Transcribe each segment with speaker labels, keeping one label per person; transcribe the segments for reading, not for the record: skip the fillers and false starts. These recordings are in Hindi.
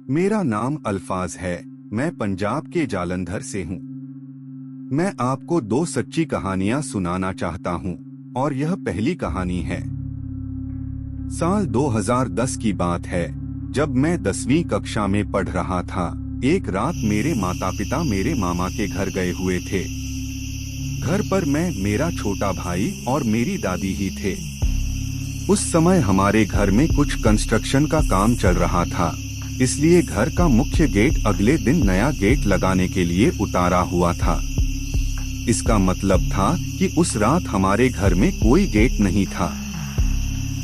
Speaker 1: मेरा नाम अल्फाज है। मैं पंजाब के जालंधर से हूँ। मैं आपको दो सच्ची कहानियां सुनाना चाहता हूँ और यह पहली कहानी है। साल 2010 की बात है, जब मैं 10वीं कक्षा में पढ़ रहा था। एक रात मेरे माता पिता मेरे मामा के घर गए हुए थे। घर पर मैं, मेरा छोटा भाई और मेरी दादी ही थे। उस समय हमारे घर में कुछ कंस्ट्रक्शन का काम चल रहा था, इसलिए घर का मुख्य गेट अगले दिन नया गेट लगाने के लिए उतारा हुआ था। इसका मतलब था कि उस रात हमारे घर में कोई गेट नहीं था।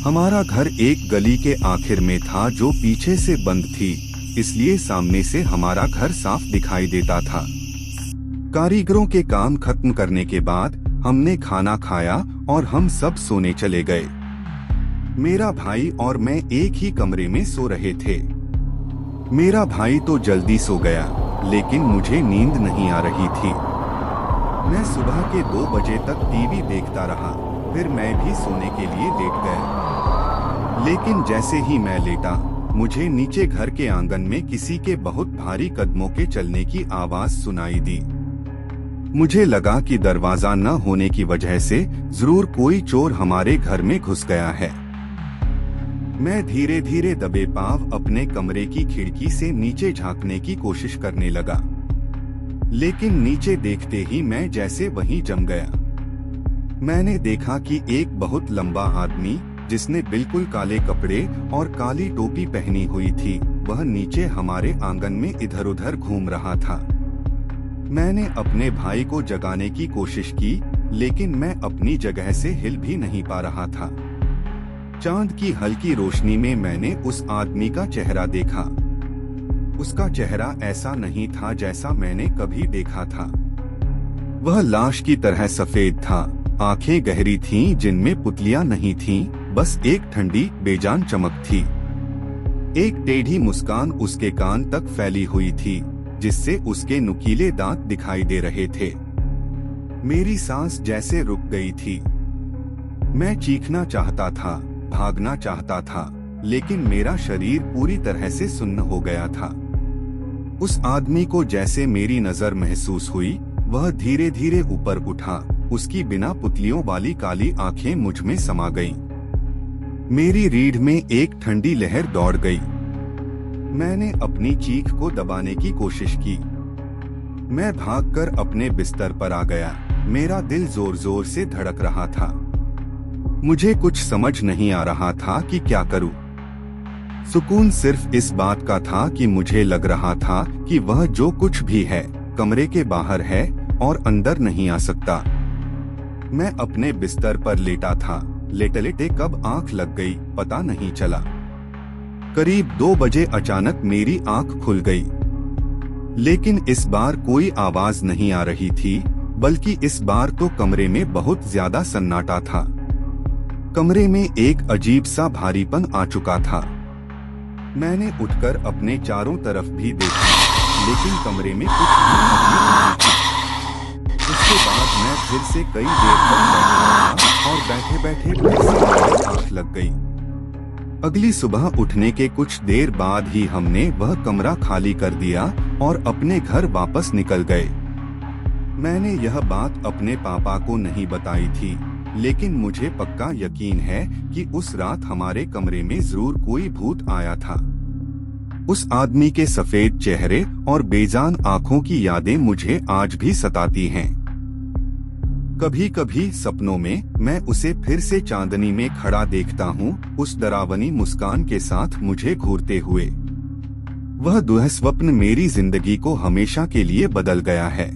Speaker 1: हमारा घर एक गली के आखिर में था जो पीछे से बंद थी, इसलिए सामने से हमारा घर साफ दिखाई देता था। कारीगरों के काम खत्म करने के बाद हमने खाना खाया और हम सब सोने चले गए। मेरा भाई और मैं एक ही कमरे में सो रहे थे। मेरा भाई तो जल्दी सो गया, लेकिन मुझे नींद नहीं आ रही थी। मैं सुबह के 2 बजे तक टीवी देखता रहा, फिर मैं भी सोने के लिए लेट गया। लेकिन जैसे ही मैं लेटा, मुझे नीचे घर के आंगन में किसी के बहुत भारी कदमों के चलने की आवाज सुनाई दी। मुझे लगा कि दरवाजा न होने की वजह से जरूर कोई चोर हमारे घर में घुस गया है। मैं धीरे धीरे दबे पांव अपने कमरे की खिड़की से नीचे झांकने की कोशिश करने लगा, लेकिन नीचे देखते ही मैं जैसे वहीं जम गया। मैंने देखा कि एक बहुत लंबा आदमी, जिसने बिल्कुल काले कपड़े और काली टोपी पहनी हुई थी, वह नीचे हमारे आंगन में इधर उधर घूम रहा था। मैंने अपने भाई को जगाने की कोशिश की, लेकिन मैं अपनी जगह से हिल भी नहीं पा रहा था। चांद की हल्की रोशनी में मैंने उस आदमी का चेहरा देखा। उसका चेहरा ऐसा नहीं था जैसा मैंने कभी देखा था। वह लाश की तरह सफेद था, आंखें गहरी थीं जिनमें पुतलियां नहीं थीं, बस एक ठंडी बेजान चमक थी। एक टेढ़ी मुस्कान उसके कान तक फैली हुई थी, जिससे उसके नुकीले दांत दिखाई दे रहे थे। मेरी सांस जैसे रुक गई थी। मैं चीखना चाहता था, भागना चाहता था, लेकिन मेरा शरीर पूरी तरह से सुन्न हो गया था। उस आदमी को जैसे मेरी नजर महसूस हुई, वह धीरे धीरे ऊपर उठा। उसकी बिना पुतलियों वाली काली आंखें मुझ में समा गईं। मेरी रीढ़ में एक ठंडी लहर दौड़ गई। मैंने अपनी चीख को दबाने की कोशिश की। मैं भागकर अपने बिस्तर पर आ गया। मेरा दिल जोर जोर से धड़क रहा था। मुझे कुछ समझ नहीं आ रहा था कि क्या करूं। सुकून सिर्फ इस बात का था कि मुझे लग रहा था कि वह जो कुछ भी है, कमरे के बाहर है और अंदर नहीं आ सकता। मैं अपने बिस्तर पर लेटा था। लेटे लेटे कब आंख लग गई पता नहीं चला। करीब 2 बजे अचानक मेरी आंख खुल गई, लेकिन इस बार कोई आवाज नहीं आ रही थी, बल्कि इस बार तो कमरे में बहुत ज्यादा सन्नाटा था। कमरे में एक अजीब सा भारीपन आ चुका था। मैंने उठकर अपने चारों तरफ भी देखा, लेकिन कमरे में कुछ भी नहीं था। उसके बाद मैं फिर से कई देर तक बैठा रहा और बैठे बैठे फिर से आंख लग गई। अगली सुबह उठने के कुछ देर बाद ही हमने वह कमरा खाली कर दिया और अपने घर वापस निकल गए। मैंने यह बात अपने पापा को नहीं बताई थी, लेकिन मुझे पक्का यकीन है कि उस रात हमारे कमरे में जरूर कोई भूत आया था। उस आदमी के सफेद चेहरे और बेजान आंखों की यादें मुझे आज भी सताती हैं। कभी कभी सपनों में मैं उसे फिर से चांदनी में खड़ा देखता हूँ, उस डरावनी मुस्कान के साथ मुझे घूरते हुए। वह दुःस्वप्न मेरी जिंदगी को हमेशा के लिए बदल गया है।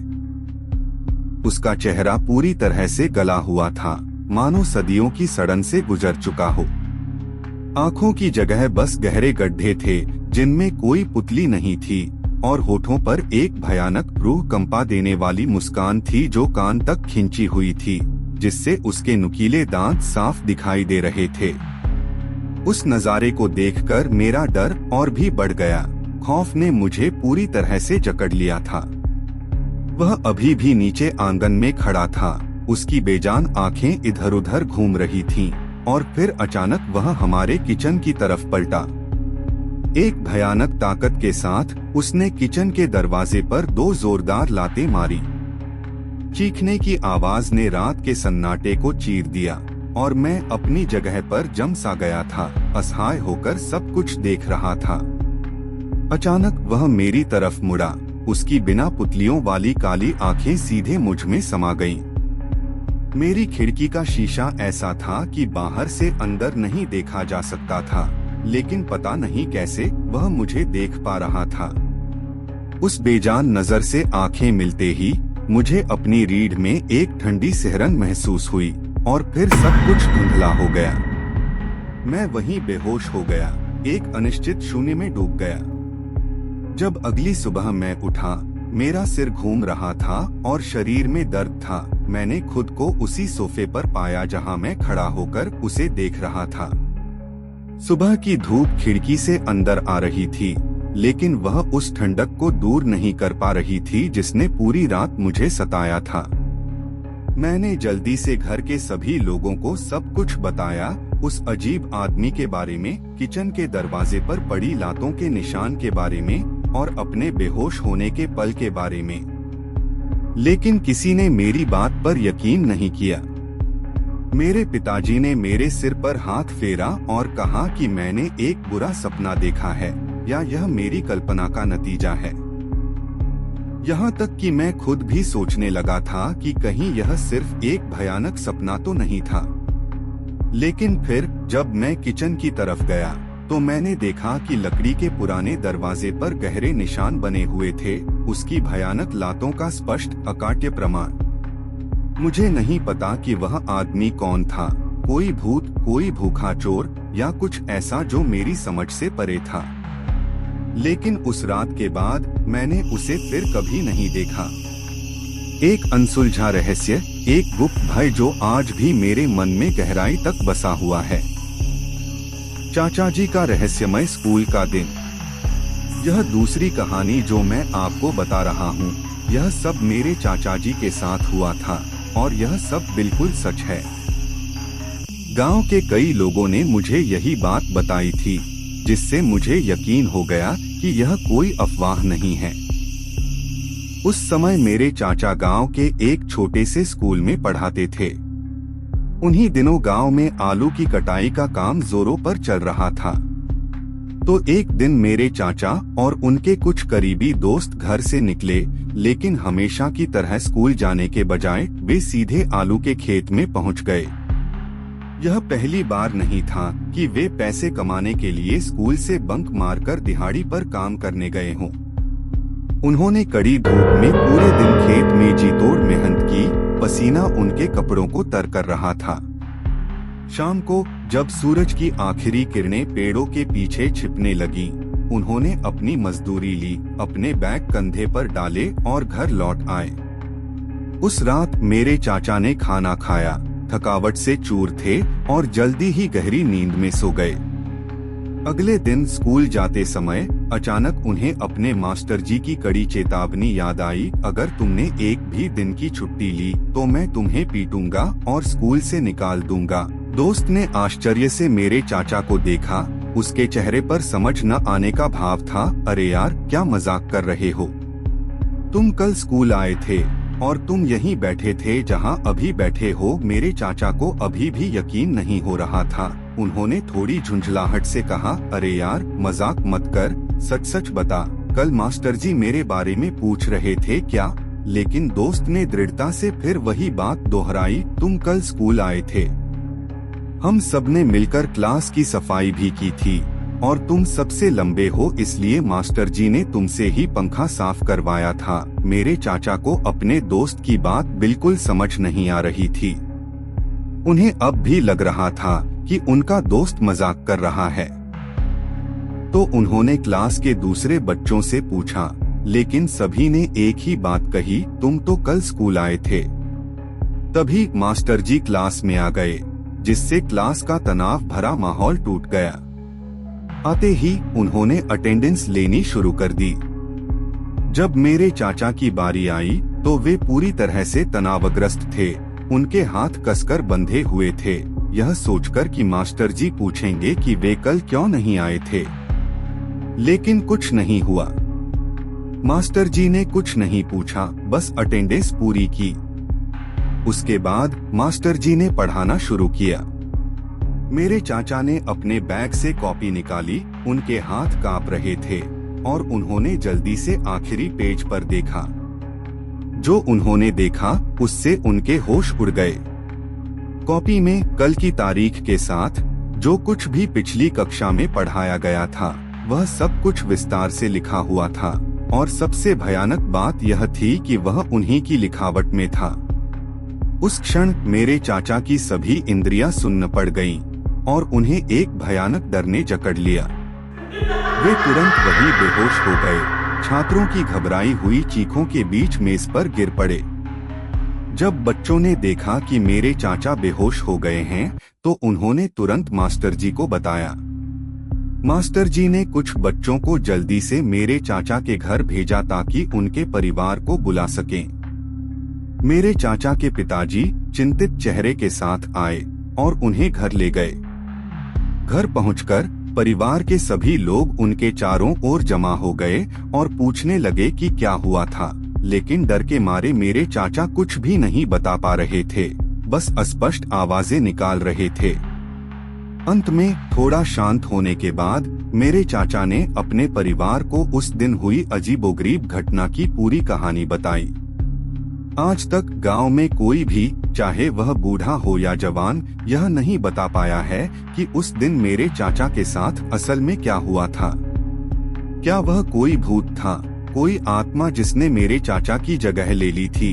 Speaker 1: उसका चेहरा पूरी तरह से गला हुआ था, मानो सदियों की सड़न से गुजर चुका हो। आंखों की जगह बस गहरे गड्ढे थे जिनमें कोई पुतली नहीं थी, और होठों पर एक भयानक रूह कंपा देने वाली मुस्कान थी जो कान तक खिंची हुई थी, जिससे उसके नुकीले दांत साफ दिखाई दे रहे थे। उस नजारे को देखकर मेरा डर और भी बढ़ गया। खौफ ने मुझे पूरी तरह से जकड़ लिया था। वह अभी भी नीचे आंगन में खड़ा था। उसकी बेजान आंखें इधर उधर घूम रही थीं, और फिर अचानक वह हमारे किचन की तरफ पलटा। एक भयानक ताकत के साथ उसने किचन के दरवाजे पर 2 जोरदार लातें मारी। चीखने की आवाज ने रात के सन्नाटे को चीर दिया और मैं अपनी जगह पर जम सा गया था, असहाय होकर सब कुछ देख रहा था। अचानक वह मेरी तरफ मुड़ा। उसकी बिना पुतलियों वाली काली आंखें सीधे मुझ में समा गईं। मेरी खिड़की का शीशा ऐसा था कि बाहर से अंदर नहीं देखा जा सकता था, लेकिन पता नहीं कैसे वह मुझे देख पा रहा था। उस बेजान नजर से आंखें मिलते ही मुझे अपनी रीढ़ में एक ठंडी सिहरन महसूस हुई और फिर सब कुछ धुंधला हो गया। मैं वहीं बेहोश हो गया, एक अनिश्चित शून्य में डूब गया। जब अगली सुबह मैं उठा, मेरा सिर घूम रहा था और शरीर में दर्द था। मैंने खुद को उसी सोफे पर पाया जहां मैं खड़ा होकर उसे देख रहा था। सुबह की धूप खिड़की से अंदर आ रही थी, लेकिन वह उस ठंडक को दूर नहीं कर पा रही थी जिसने पूरी रात मुझे सताया था। मैंने जल्दी से घर के सभी लोगों को सब कुछ बताया, उस अजीब आदमी के बारे में, किचन के दरवाजे पर पड़ी लातों के निशान के बारे में और अपने बेहोश होने के पल के बारे में। लेकिन किसी ने मेरी बात पर यकीन नहीं किया। मेरे पिताजी ने मेरे सिर पर हाथ फेरा और कहा कि मैंने एक बुरा सपना देखा है या यह मेरी कल्पना का नतीजा है। यहाँ तक कि मैं खुद भी सोचने लगा था कि कहीं यह सिर्फ एक भयानक सपना तो नहीं था। लेकिन फिर जब मैं किचन की तरफ गया तो मैंने देखा कि लकड़ी के पुराने दरवाजे पर गहरे निशान बने हुए थे, उसकी भयानक लातों का स्पष्ट अकाट्य प्रमाण। मुझे नहीं पता कि वह आदमी कौन था, कोई भूत, कोई भूखा चोर या कुछ ऐसा जो मेरी समझ से परे था। लेकिन उस रात के बाद मैंने उसे फिर कभी नहीं देखा। एक अनसुलझा रहस्य, एक गुप्त भय जो आज भी मेरे मन में गहराई तक बसा हुआ है। चाचा जी का रहस्यमय स्कूल का दिन। यह दूसरी कहानी जो मैं आपको बता रहा हूँ, यह सब मेरे चाचा जी के साथ हुआ था और यह सब बिल्कुल सच है। गांव के कई लोगों ने मुझे यही बात बताई थी, जिससे मुझे यकीन हो गया कि यह कोई अफवाह नहीं है। उस समय मेरे चाचा गांव के एक छोटे से स्कूल में पढ़ाते थे। उन्हीं दिनों गांव में आलू की कटाई का काम जोरों पर चल रहा था। तो एक दिन मेरे चाचा और उनके कुछ करीबी दोस्त घर से निकले, लेकिन हमेशा की तरह स्कूल जाने के बजाय वे सीधे आलू के खेत में पहुंच गए। यह पहली बार नहीं था कि वे पैसे कमाने के लिए स्कूल से बंक मारकर दिहाड़ी पर काम करने गए हों। उन्होंने कड़ी धूप में पूरे दिन खेत में जी तोड़ मेहनत की, पसीना उनके कपड़ों को तर कर रहा था। शाम को जब सूरज की आखिरी किरणें पेड़ों के पीछे छिपने लगी, उन्होंने अपनी मजदूरी ली, अपने बैग कंधे पर डाले और घर लौट आए। उस रात मेरे चाचा ने खाना खाया, थकावट से चूर थे और जल्दी ही गहरी नींद में सो गए। अगले दिन स्कूल जाते समय अचानक उन्हें अपने मास्टर जी की कड़ी चेतावनी याद आई, अगर तुमने एक भी दिन की छुट्टी ली तो मैं तुम्हें पीटूंगा और स्कूल से निकाल दूंगा। दोस्त ने आश्चर्य से मेरे चाचा को देखा, उसके चेहरे पर समझ न आने का भाव था। अरे यार, क्या मजाक कर रहे हो? तुम कल स्कूल आए थे और तुम यहीं बैठे थे जहां अभी बैठे हो। मेरे चाचा को अभी भी यकीन नहीं हो रहा था। उन्होंने थोड़ी झुंझलाहट से कहा, अरे यार, मजाक मत कर, सच सच बता, कल मास्टर जी मेरे बारे में पूछ रहे थे क्या? लेकिन दोस्त ने दृढ़ता से फिर वही बात दोहराई, तुम कल स्कूल आए थे, हम सबने मिलकर क्लास की सफाई भी की थी और तुम सबसे लंबे हो इसलिए मास्टर जी ने तुमसे ही पंखा साफ करवाया था। मेरे चाचा को अपने दोस्त की बात बिल्कुल समझ नहीं आ रही थी। उन्हें अब भी लग रहा था कि उनका दोस्त मजाक कर रहा है। तो उन्होंने क्लास के दूसरे बच्चों से पूछा, लेकिन सभी ने एक ही बात कही, तुम तो कल स्कूल आए थे। तभी मास्टर जी क्लास में आ गए, जिससे क्लास का तनाव भरा माहौल टूट गया। आते ही उन्होंने अटेंडेंस लेनी शुरू कर दी। जब मेरे चाचा की बारी आई तो वे पूरी तरह से तनावग्रस्त थे। उनके हाथ कसकर बंधे हुए थे, यह सोचकर कि मास्टर जी पूछेंगे कि वे कल क्यों नहीं आए थे। लेकिन कुछ नहीं हुआ। मास्टर जी ने कुछ नहीं पूछा, बस अटेंडेंस पूरी की। उसके बाद मास्टर जी ने पढ़ाना शुरू किया। मेरे चाचा ने अपने बैग से कॉपी निकाली, उनके हाथ कांप रहे थे और उन्होंने जल्दी से आखिरी पेज पर देखा। जो उन्होंने देखा उससे उनके होश उड़ गए। कॉपी में कल की तारीख के साथ जो कुछ भी पिछली कक्षा में पढ़ाया गया था वह सब कुछ विस्तार से लिखा हुआ था, और सबसे भयानक बात यह थी कि वह उन्हीं की लिखावट में था। उस क्षण मेरे चाचा की सभी इंद्रियां सुन्न पड़ गईं और उन्हें एक भयानक डर ने जकड़ लिया। वे तुरंत वहीं बेहोश हो गए। छात्रों की घबराई हुई चीखों के बीच मेज पर गिर पड़े। जब बच्चों ने देखा कि मेरे चाचा बेहोश हो गए हैं तो उन्होंने तुरंत मास्टर जी को बताया। मास्टर जी ने कुछ बच्चों को जल्दी से मेरे चाचा के घर भेजा ताकि उनके परिवार को बुला सकें। मेरे चाचा के पिताजी चिंतित चेहरे के साथ आए और उन्हें घर ले गए। घर पहुंचकर परिवार के सभी लोग उनके चारों ओर जमा हो गए और पूछने लगे कि क्या हुआ था, लेकिन डर के मारे मेरे चाचा कुछ भी नहीं बता पा रहे थे, बस अस्पष्ट आवाजें निकाल रहे थे। अंत में थोड़ा शांत होने के बाद मेरे चाचा ने अपने परिवार को उस दिन हुई अजीबोगरीब घटना की पूरी कहानी बताई। आज तक गांव में कोई भी, चाहे वह बूढ़ा हो या जवान, यह नहीं बता पाया है कि उस दिन मेरे चाचा के साथ असल में क्या हुआ था। क्या वह कोई भूत था, कोई आत्मा जिसने मेरे चाचा की जगह ले ली थी,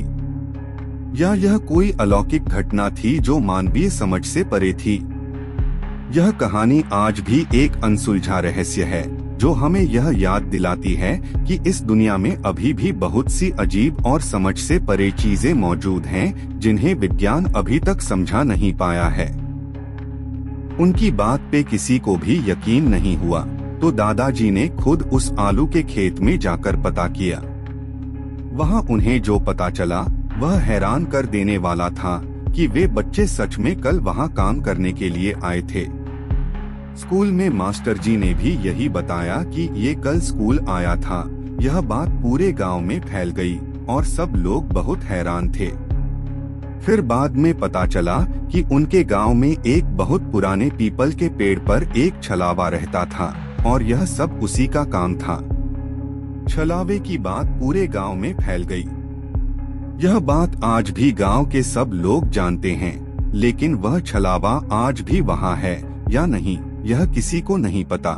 Speaker 1: या यह कोई अलौकिक घटना थी जो मानवीय समझ से परे थी। यह कहानी आज भी एक अनसुलझा रहस्य है जो हमें यह याद दिलाती है कि इस दुनिया में अभी भी बहुत सी अजीब और समझ से परे चीजें मौजूद हैं जिन्हें विज्ञान अभी तक समझा नहीं पाया है। उनकी बात पे किसी को भी यकीन नहीं हुआ तो दादाजी ने खुद उस आलू के खेत में जाकर पता किया। वहाँ उन्हें जो पता चला वह हैरान कर देने वाला था कि वे बच्चे सच में कल वहाँ काम करने के लिए आए थे। स्कूल में मास्टर जी ने भी यही बताया कि ये कल स्कूल आया था। यह बात पूरे गांव में फैल गई और सब लोग बहुत हैरान थे। फिर बाद में पता चला कि उनके गांव में एक बहुत पुराने पीपल के पेड़ पर एक छलावा रहता था और यह सब उसी का काम था। छलावे की बात पूरे गांव में फैल गई। यह बात आज भी गांव के सब लोग जानते हैं, लेकिन वह छलावा आज भी वहाँ है या नहीं यह किसी को नहीं पता।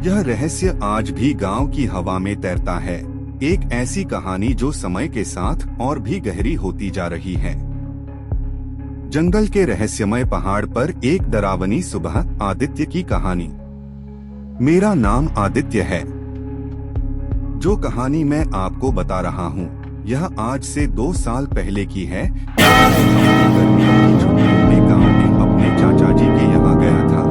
Speaker 1: यह रहस्य आज भी गांव की हवा में तैरता है, एक ऐसी कहानी जो समय के साथ और भी गहरी होती जा रही है। जंगल के रहस्यमय पहाड़ पर एक डरावनी सुबह, आदित्य की कहानी। मेरा नाम आदित्य है। जो कहानी मैं आपको बता रहा हूँ यह आज से 2 साल पहले की है। गर्मियों की छुट्टियों में गांव में अपने चाचा जी के यहाँ गया था।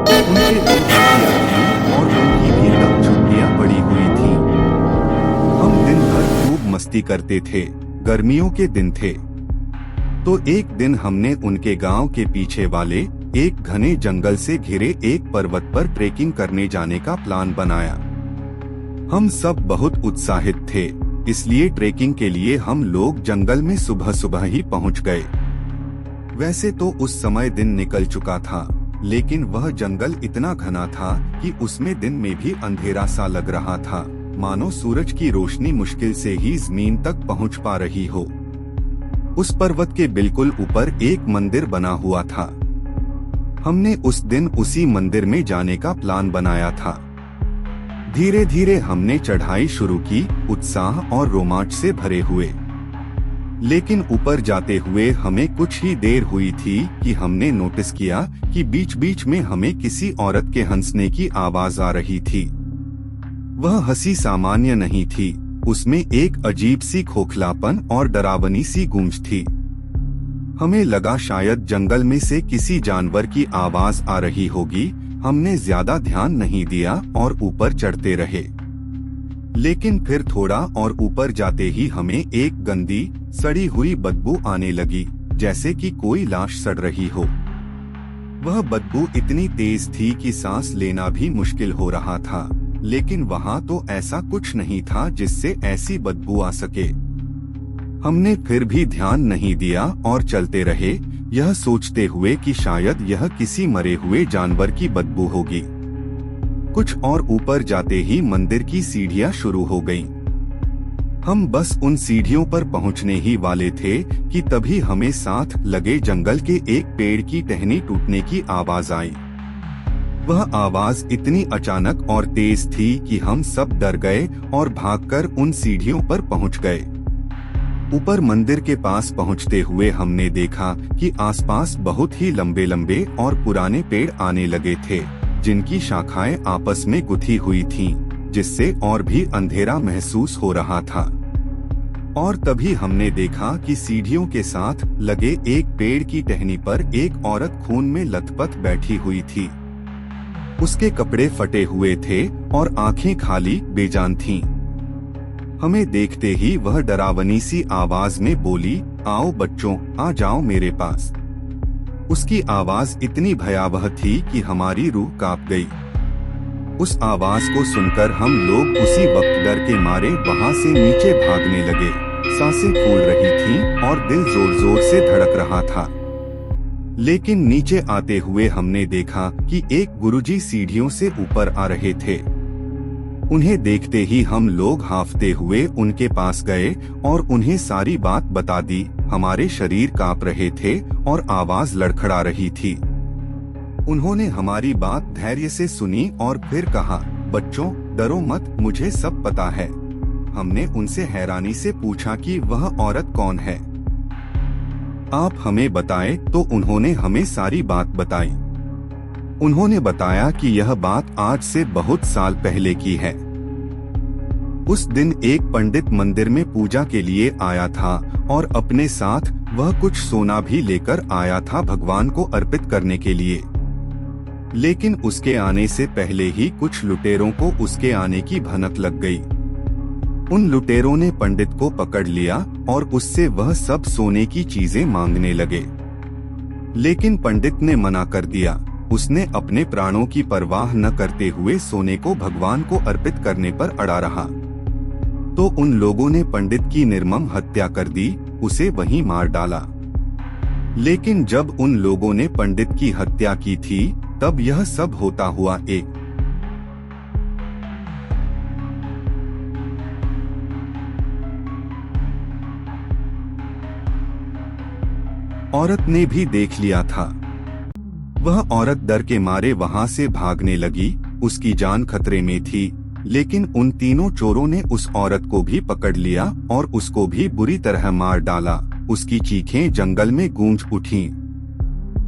Speaker 1: उनके 2 बच्चियां थीं और उनकी भी तब छुट्टियां पड़ी हुई थीं। हम दिन भर खूब मस्ती करते थे। गर्मियों के दिन थे। तो एक दिन हमने उनके गांव के पीछे वाले एक घने जंगल से घिरे एक पर्वत पर ट्रेकिंग करने जाने का प्लान बनाया। हम सब बहुत उत्साहित थे, इसलिए ट्रेकिंग के लिए हम लोग जंगल में सुबह सुबह ही पहुंच गए। वैसे तो उस समय दिन निकल चुका था, लेकिन वह जंगल इतना घना था कि उसमें दिन में भी अंधेरा सा लग रहा था, मानो सूरज की रोशनी मुश्किल से ही जमीन तक पहुंच पा रही हो। उस पर्वत के बिल्कुल ऊपर एक मंदिर बना हुआ था। हमने उस दिन उसी मंदिर में जाने का प्लान बनाया था। धीरे धीरे हमने चढ़ाई शुरू की, उत्साह और रोमांच से भरे हुए। लेकिन ऊपर जाते हुए हमें कुछ ही देर हुई थी कि हमने नोटिस किया कि बीच बीच में हमें किसी औरत के हंसने की आवाज आ रही थी। वह हंसी सामान्य नहीं थी, उसमें एक अजीब सी खोखलापन और डरावनी सी गूंज थी। हमें लगा शायद जंगल में से किसी जानवर की आवाज आ रही होगी। हमने ज्यादा ध्यान नहीं दिया और ऊपर चढ़ते रहे। लेकिन फिर थोड़ा और ऊपर जाते ही हमें एक गंदी सड़ी हुई बदबू आने लगी, जैसे कि कोई लाश सड़ रही हो। वह बदबू इतनी तेज थी कि सांस लेना भी मुश्किल हो रहा था, लेकिन वहाँ तो ऐसा कुछ नहीं था जिससे ऐसी बदबू आ सके। हमने फिर भी ध्यान नहीं दिया और चलते रहे, यह सोचते हुए कि शायद यह किसी मरे हुए जानवर की बदबू होगी। कुछ और ऊपर जाते ही मंदिर की सीढ़ियां शुरू हो गईं। हम बस उन सीढ़ियों पर पहुंचने ही वाले थे कि तभी हमें साथ लगे जंगल के एक पेड़ की टहनी टूटने की आवाज आई। वह आवाज इतनी अचानक और तेज थी कि हम सब डर गए और भागकर उन सीढ़ियों पर पहुंच गए। ऊपर मंदिर के पास पहुंचते हुए हमने देखा कि आसपास बहुत ही लंबे लंबे और पुराने पेड़ आने लगे थे, जिनकी शाखाएं आपस में गुथी हुई थीं, जिससे और भी अंधेरा महसूस हो रहा था। और तभी हमने देखा कि सीढ़ियों के साथ लगे एक पेड़ की टहनी पर एक औरत खून में लथपथ बैठी हुई थी। उसके कपड़े फटे हुए थे और आंखें खाली बेजान थीं। हमें देखते ही वह डरावनी सी आवाज में बोली, आओ बच्चों, आ जाओ मेरे पास। उसकी आवाज इतनी भयावह थी कि हमारी रूह कांप गई। उस आवाज को सुनकर हम लोग उसी वक्त डर के मारे वहां से नीचे भागने लगे। सांसें फूल रही थीं और दिल जोर जोर से धड़क रहा था। लेकिन नीचे आते हुए हमने देखा कि एक गुरुजी सीढ़ियों से ऊपर आ रहे थे। उन्हें देखते ही हम लोग हांफते हुए उनके पास गए और उन्हें सारी बात बता दी। हमारे शरीर कांप रहे थे और आवाज लड़खड़ा रही थी। उन्होंने हमारी बात धैर्य से सुनी और फिर कहा, बच्चों डरो मत, मुझे सब पता है। हमने उनसे हैरानी से पूछा कि वह औरत कौन है, आप हमें बताएं। तो उन्होंने हमें सारी बात बताई। उन्होंने बताया कि यह बात आज से बहुत साल पहले की है। उस दिन एक पंडित मंदिर में पूजा के लिए आया था और अपने साथ वह कुछ सोना भी लेकर आया था भगवान को अर्पित करने के लिए। लेकिन उसके आने से पहले ही कुछ लुटेरों को उसके आने की भनक लग गई। उन लुटेरों ने पंडित को पकड़ लिया और उससे वह सब सोने की चीजें मांगने लगे। लेकिन पंडित ने मना कर दिया। उसने अपने प्राणों की परवाह न करते हुए सोने को भगवान को अर्पित करने पर अड़ा रहा। तो उन लोगों ने पंडित की निर्मम हत्या कर दी, उसे वहीं मार डाला। लेकिन जब उन लोगों ने पंडित की हत्या की थी, तब यह सब होता हुआ एक औरत ने भी देख लिया था। वह औरत डर के मारे वहां से भागने लगी, उसकी जान खतरे में थी। लेकिन उन तीनों चोरों ने उस औरत को भी पकड़ लिया और उसको भी बुरी तरह मार डाला। उसकी चीखें जंगल में गूंज उठीं।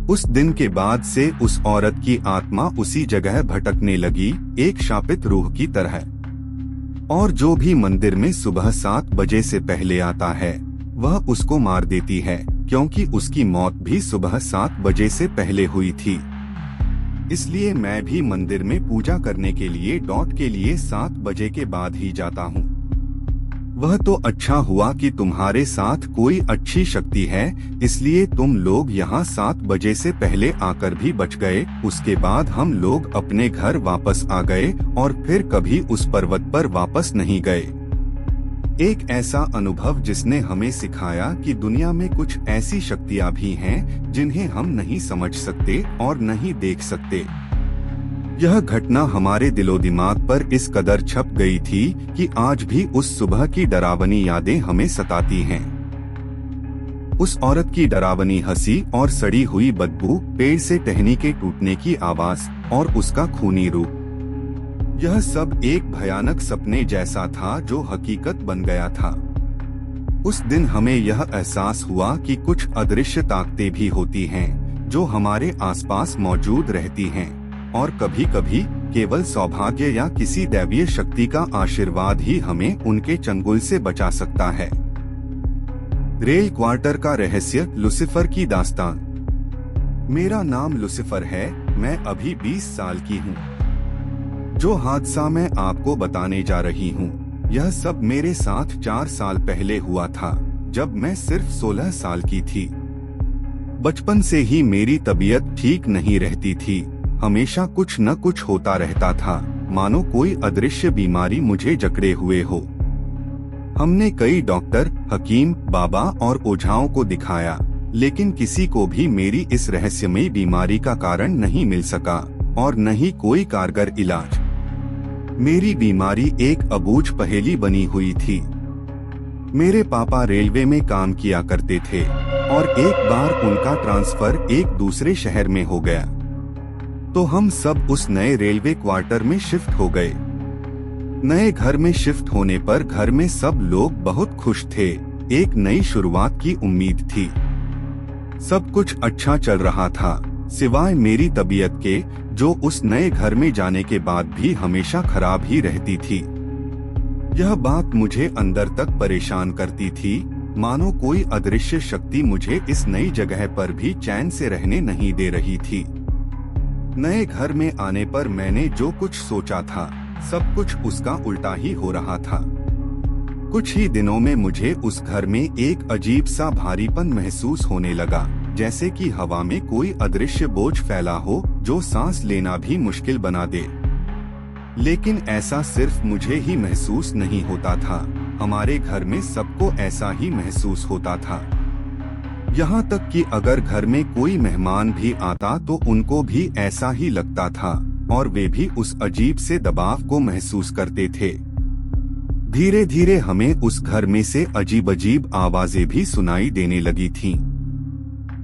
Speaker 1: उस दिन के बाद से उस औरत की आत्मा उसी जगह भटकने लगी, एक शापित रूह की तरह। और जो भी मंदिर में सुबह 7 बजे से पहले आता है, वह उसको मार देती है, क्योंकि उसकी मौत भी सुबह 7 बजे से पहले हुई थी। इसलिए मैं भी मंदिर में पूजा करने के लिए डॉट के लिए 7 बजे के बाद ही जाता हूँ। वह तो अच्छा हुआ कि तुम्हारे साथ कोई अच्छी शक्ति है, इसलिए तुम लोग यहाँ 7 बजे से पहले आकर भी बच गए। उसके बाद हम लोग अपने घर वापस आ गए और फिर कभी उस पर्वत पर वापस नहीं गए। एक ऐसा अनुभव जिसने हमें सिखाया कि दुनिया में कुछ ऐसी शक्तियाँ भी हैं जिन्हें हम नहीं समझ सकते और नहीं देख सकते। यह घटना हमारे दिलो दिमाग पर इस कदर छप गई थी कि आज भी उस सुबह की डरावनी यादें हमें सताती हैं। उस औरत की डरावनी हंसी और सड़ी हुई बदबू, पेड़ से टहनी के टूटने की आवाज और उसका खूनी रूप, यह सब एक भयानक सपने जैसा था जो हकीकत बन गया था। उस दिन हमें यह एहसास हुआ कि कुछ अदृश्य ताकतें भी होती हैं जो हमारे आसपास मौजूद रहती हैं, और कभी कभी केवल सौभाग्य या किसी दैवीय शक्ति का आशीर्वाद ही हमें उनके चंगुल से बचा सकता है। रेल क्वार्टर का रहस्य, लुसिफर की दास्तान। मेरा नाम लुसिफर है, मैं अभी 20 साल की हूँ। जो हादसा मैं आपको बताने जा रही हूँ, यह सब मेरे साथ 4 साल पहले हुआ था, जब मैं सिर्फ 16 साल की थी। बचपन से ही मेरी तबीयत ठीक नहीं रहती थी। हमेशा कुछ न कुछ होता रहता था, मानो कोई अदृश्य बीमारी मुझे जकड़े हुए हो। हमने कई डॉक्टर, हकीम, बाबा और ओझाओं को दिखाया, लेकिन किसी को भी मेरी इस रहस्यमयी बीमारी का कारण नहीं मिल सका और न ही कोई कारगर इलाज। मेरी बीमारी एक अबूझ पहेली बनी हुई थी। मेरे पापा रेलवे में काम किया करते थे और एक बार उनका ट्रांसफर एक दूसरे शहर में हो गया, तो हम सब उस नए रेलवे क्वार्टर में शिफ्ट हो गए। नए घर में शिफ्ट होने पर घर में सब लोग बहुत खुश थे। एक नई शुरुआत की उम्मीद थी। सब कुछ अच्छा चल रहा था, सिवाय मेरी तबीयत के, जो उस नए घर में जाने के बाद भी हमेशा खराब ही रहती थी। यह बात मुझे अंदर तक परेशान करती थी, मानो कोई अदृश्य शक्ति मुझे इस नई जगह पर भी चैन से रहने नहीं दे रही थी। नए घर में आने पर मैंने जो कुछ सोचा था, सब कुछ उसका उल्टा ही हो रहा था। कुछ ही दिनों में मुझे उस घर में एक अजीब सा भारीपन महसूस होने लगा, जैसे कि हवा में कोई अदृश्य बोझ फैला हो जो सांस लेना भी मुश्किल बना दे। लेकिन ऐसा सिर्फ मुझे ही महसूस नहीं होता था, हमारे घर में सबको ऐसा ही महसूस होता था। यहाँ तक कि अगर घर में कोई मेहमान भी आता तो उनको भी ऐसा ही लगता था और वे भी उस अजीब से दबाव को महसूस करते थे। धीरे धीरे हमें उस घर में से अजीब अजीब आवाजें भी सुनाई देने लगी थीं।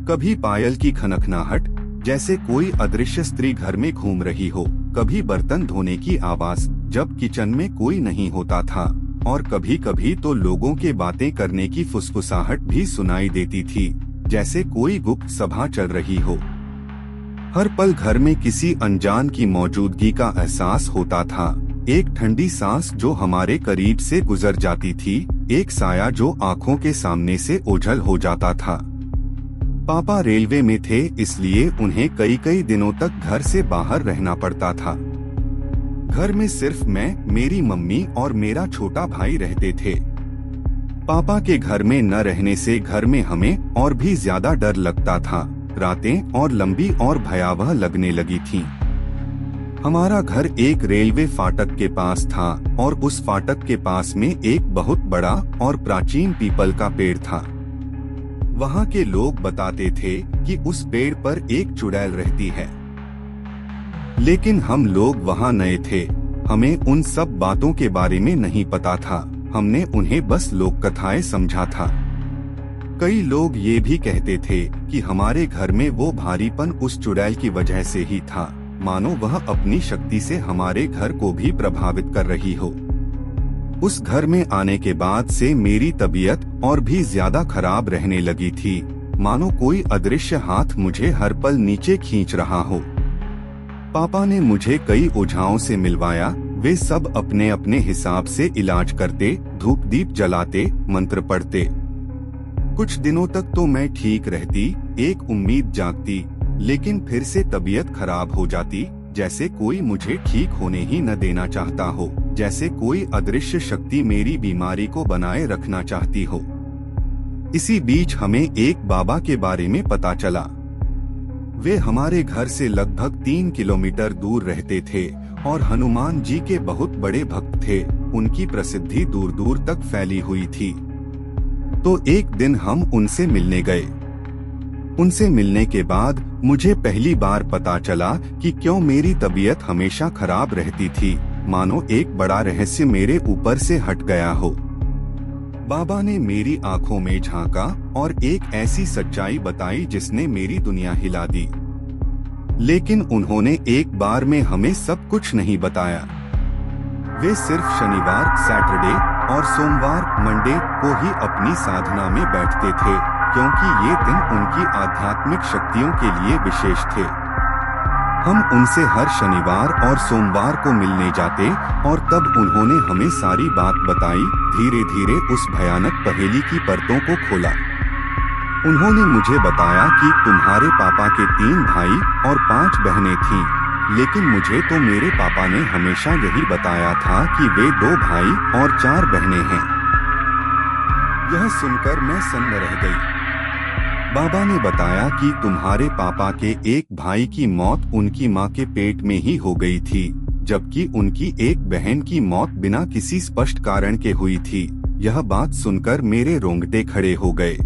Speaker 1: कभी पायल की खनखनाहट, जैसे कोई अदृश्य स्त्री घर में घूम रही हो, कभी बर्तन धोने की आवाज जब किचन में कोई नहीं होता था, और कभी कभी तो लोगों के बातें करने की फुसफुसाहट भी सुनाई देती थी, जैसे कोई गुप्त सभा चल रही हो। हर पल घर में किसी अनजान की मौजूदगी का एहसास होता था। एक ठंडी सांस जो हमारे करीब से गुजर जाती थी, एक साया जो आंखों के सामने से ओझल हो जाता था। पापा रेलवे में थे, इसलिए उन्हें कई कई दिनों तक घर से बाहर रहना पड़ता था। घर में सिर्फ मैं, मेरी मम्मी और मेरा छोटा भाई रहते थे। पापा के घर में न रहने से घर में हमें और भी ज्यादा डर लगता था। रातें और लंबी और भयावह लगने लगी थीं। हमारा घर एक रेलवे फाटक के पास था और उस फाटक के पास में एक बहुत बड़ा और प्राचीन पीपल का पेड़ था। वहाँ के लोग बताते थे कि उस पेड़ पर एक चुड़ैल रहती है, लेकिन हम लोग वहाँ नए थे, हमें उन सब बातों के बारे में नहीं पता था। हमने उन्हें बस लोक कथाएं समझा था। कई लोग ये भी कहते थे कि हमारे घर में वो भारीपन उस चुड़ैल की वजह से ही था, मानो वह अपनी शक्ति से हमारे घर को भी प्रभावित कर रही हो। उस घर में आने के बाद से मेरी तबीयत और भी ज्यादा खराब रहने लगी थी, मानो कोई अदृश्य हाथ मुझे हर पल नीचे खींच रहा हो। पापा ने मुझे कई ओझाओं से मिलवाया। वे सब अपने अपने हिसाब से इलाज करते, धूप दीप जलाते, मंत्र पढ़ते। कुछ दिनों तक तो मैं ठीक रहती, एक उम्मीद जागती, लेकिन फिर से तबीयत खराब हो जाती, जैसे कोई मुझे ठीक होने ही न देना चाहता हो, जैसे कोई अदृश्य शक्ति मेरी बीमारी को बनाए रखना चाहती हो। इसी बीच हमें एक बाबा के बारे में पता चला। वे हमारे घर से लगभग 3 किलोमीटर दूर रहते थे और हनुमान जी के बहुत बड़े भक्त थे। उनकी प्रसिद्धि दूर दूर तक फैली हुई थी। तो एक दिन हम उनसे मिलने गए। उनसे मिलने के बाद मुझे पहली बार पता चला कि क्यों मेरी तबीयत हमेशा खराब रहती थी, मानो एक बड़ा रहस्य मेरे ऊपर से हट गया हो। बाबा ने मेरी आंखों में झांका और एक ऐसी सच्चाई बताई जिसने मेरी दुनिया हिला दी। लेकिन उन्होंने एक बार में हमें सब कुछ नहीं बताया। वे सिर्फ शनिवार, सैटरडे और सोमवार, मंडे को ही अपनी साधना में बैठते थे, क्योंकि ये दिन उनकी आध्यात्मिक शक्तियों के लिए विशेष थे। हम उनसे हर शनिवार और सोमवार को मिलने जाते और तब उन्होंने हमें सारी बात बताई। धीरे धीरे उस भयानक पहेली की परतों को खोला। उन्होंने मुझे बताया कि तुम्हारे पापा के 3 भाई और 5 बहनें थीं, लेकिन मुझे तो मेरे पापा ने हमेशा यही बताया था कि वे 2 भाई और 4 बहनें हैं। यह सुनकर मैं सन्न रह गई। बाबा ने बताया कि तुम्हारे पापा के एक भाई की मौत उनकी मां के पेट में ही हो गई थी, जबकि उनकी एक बहन की मौत बिना किसी स्पष्ट कारण के हुई थी। यह बात सुनकर मेरे रोंगटे खड़े हो गए।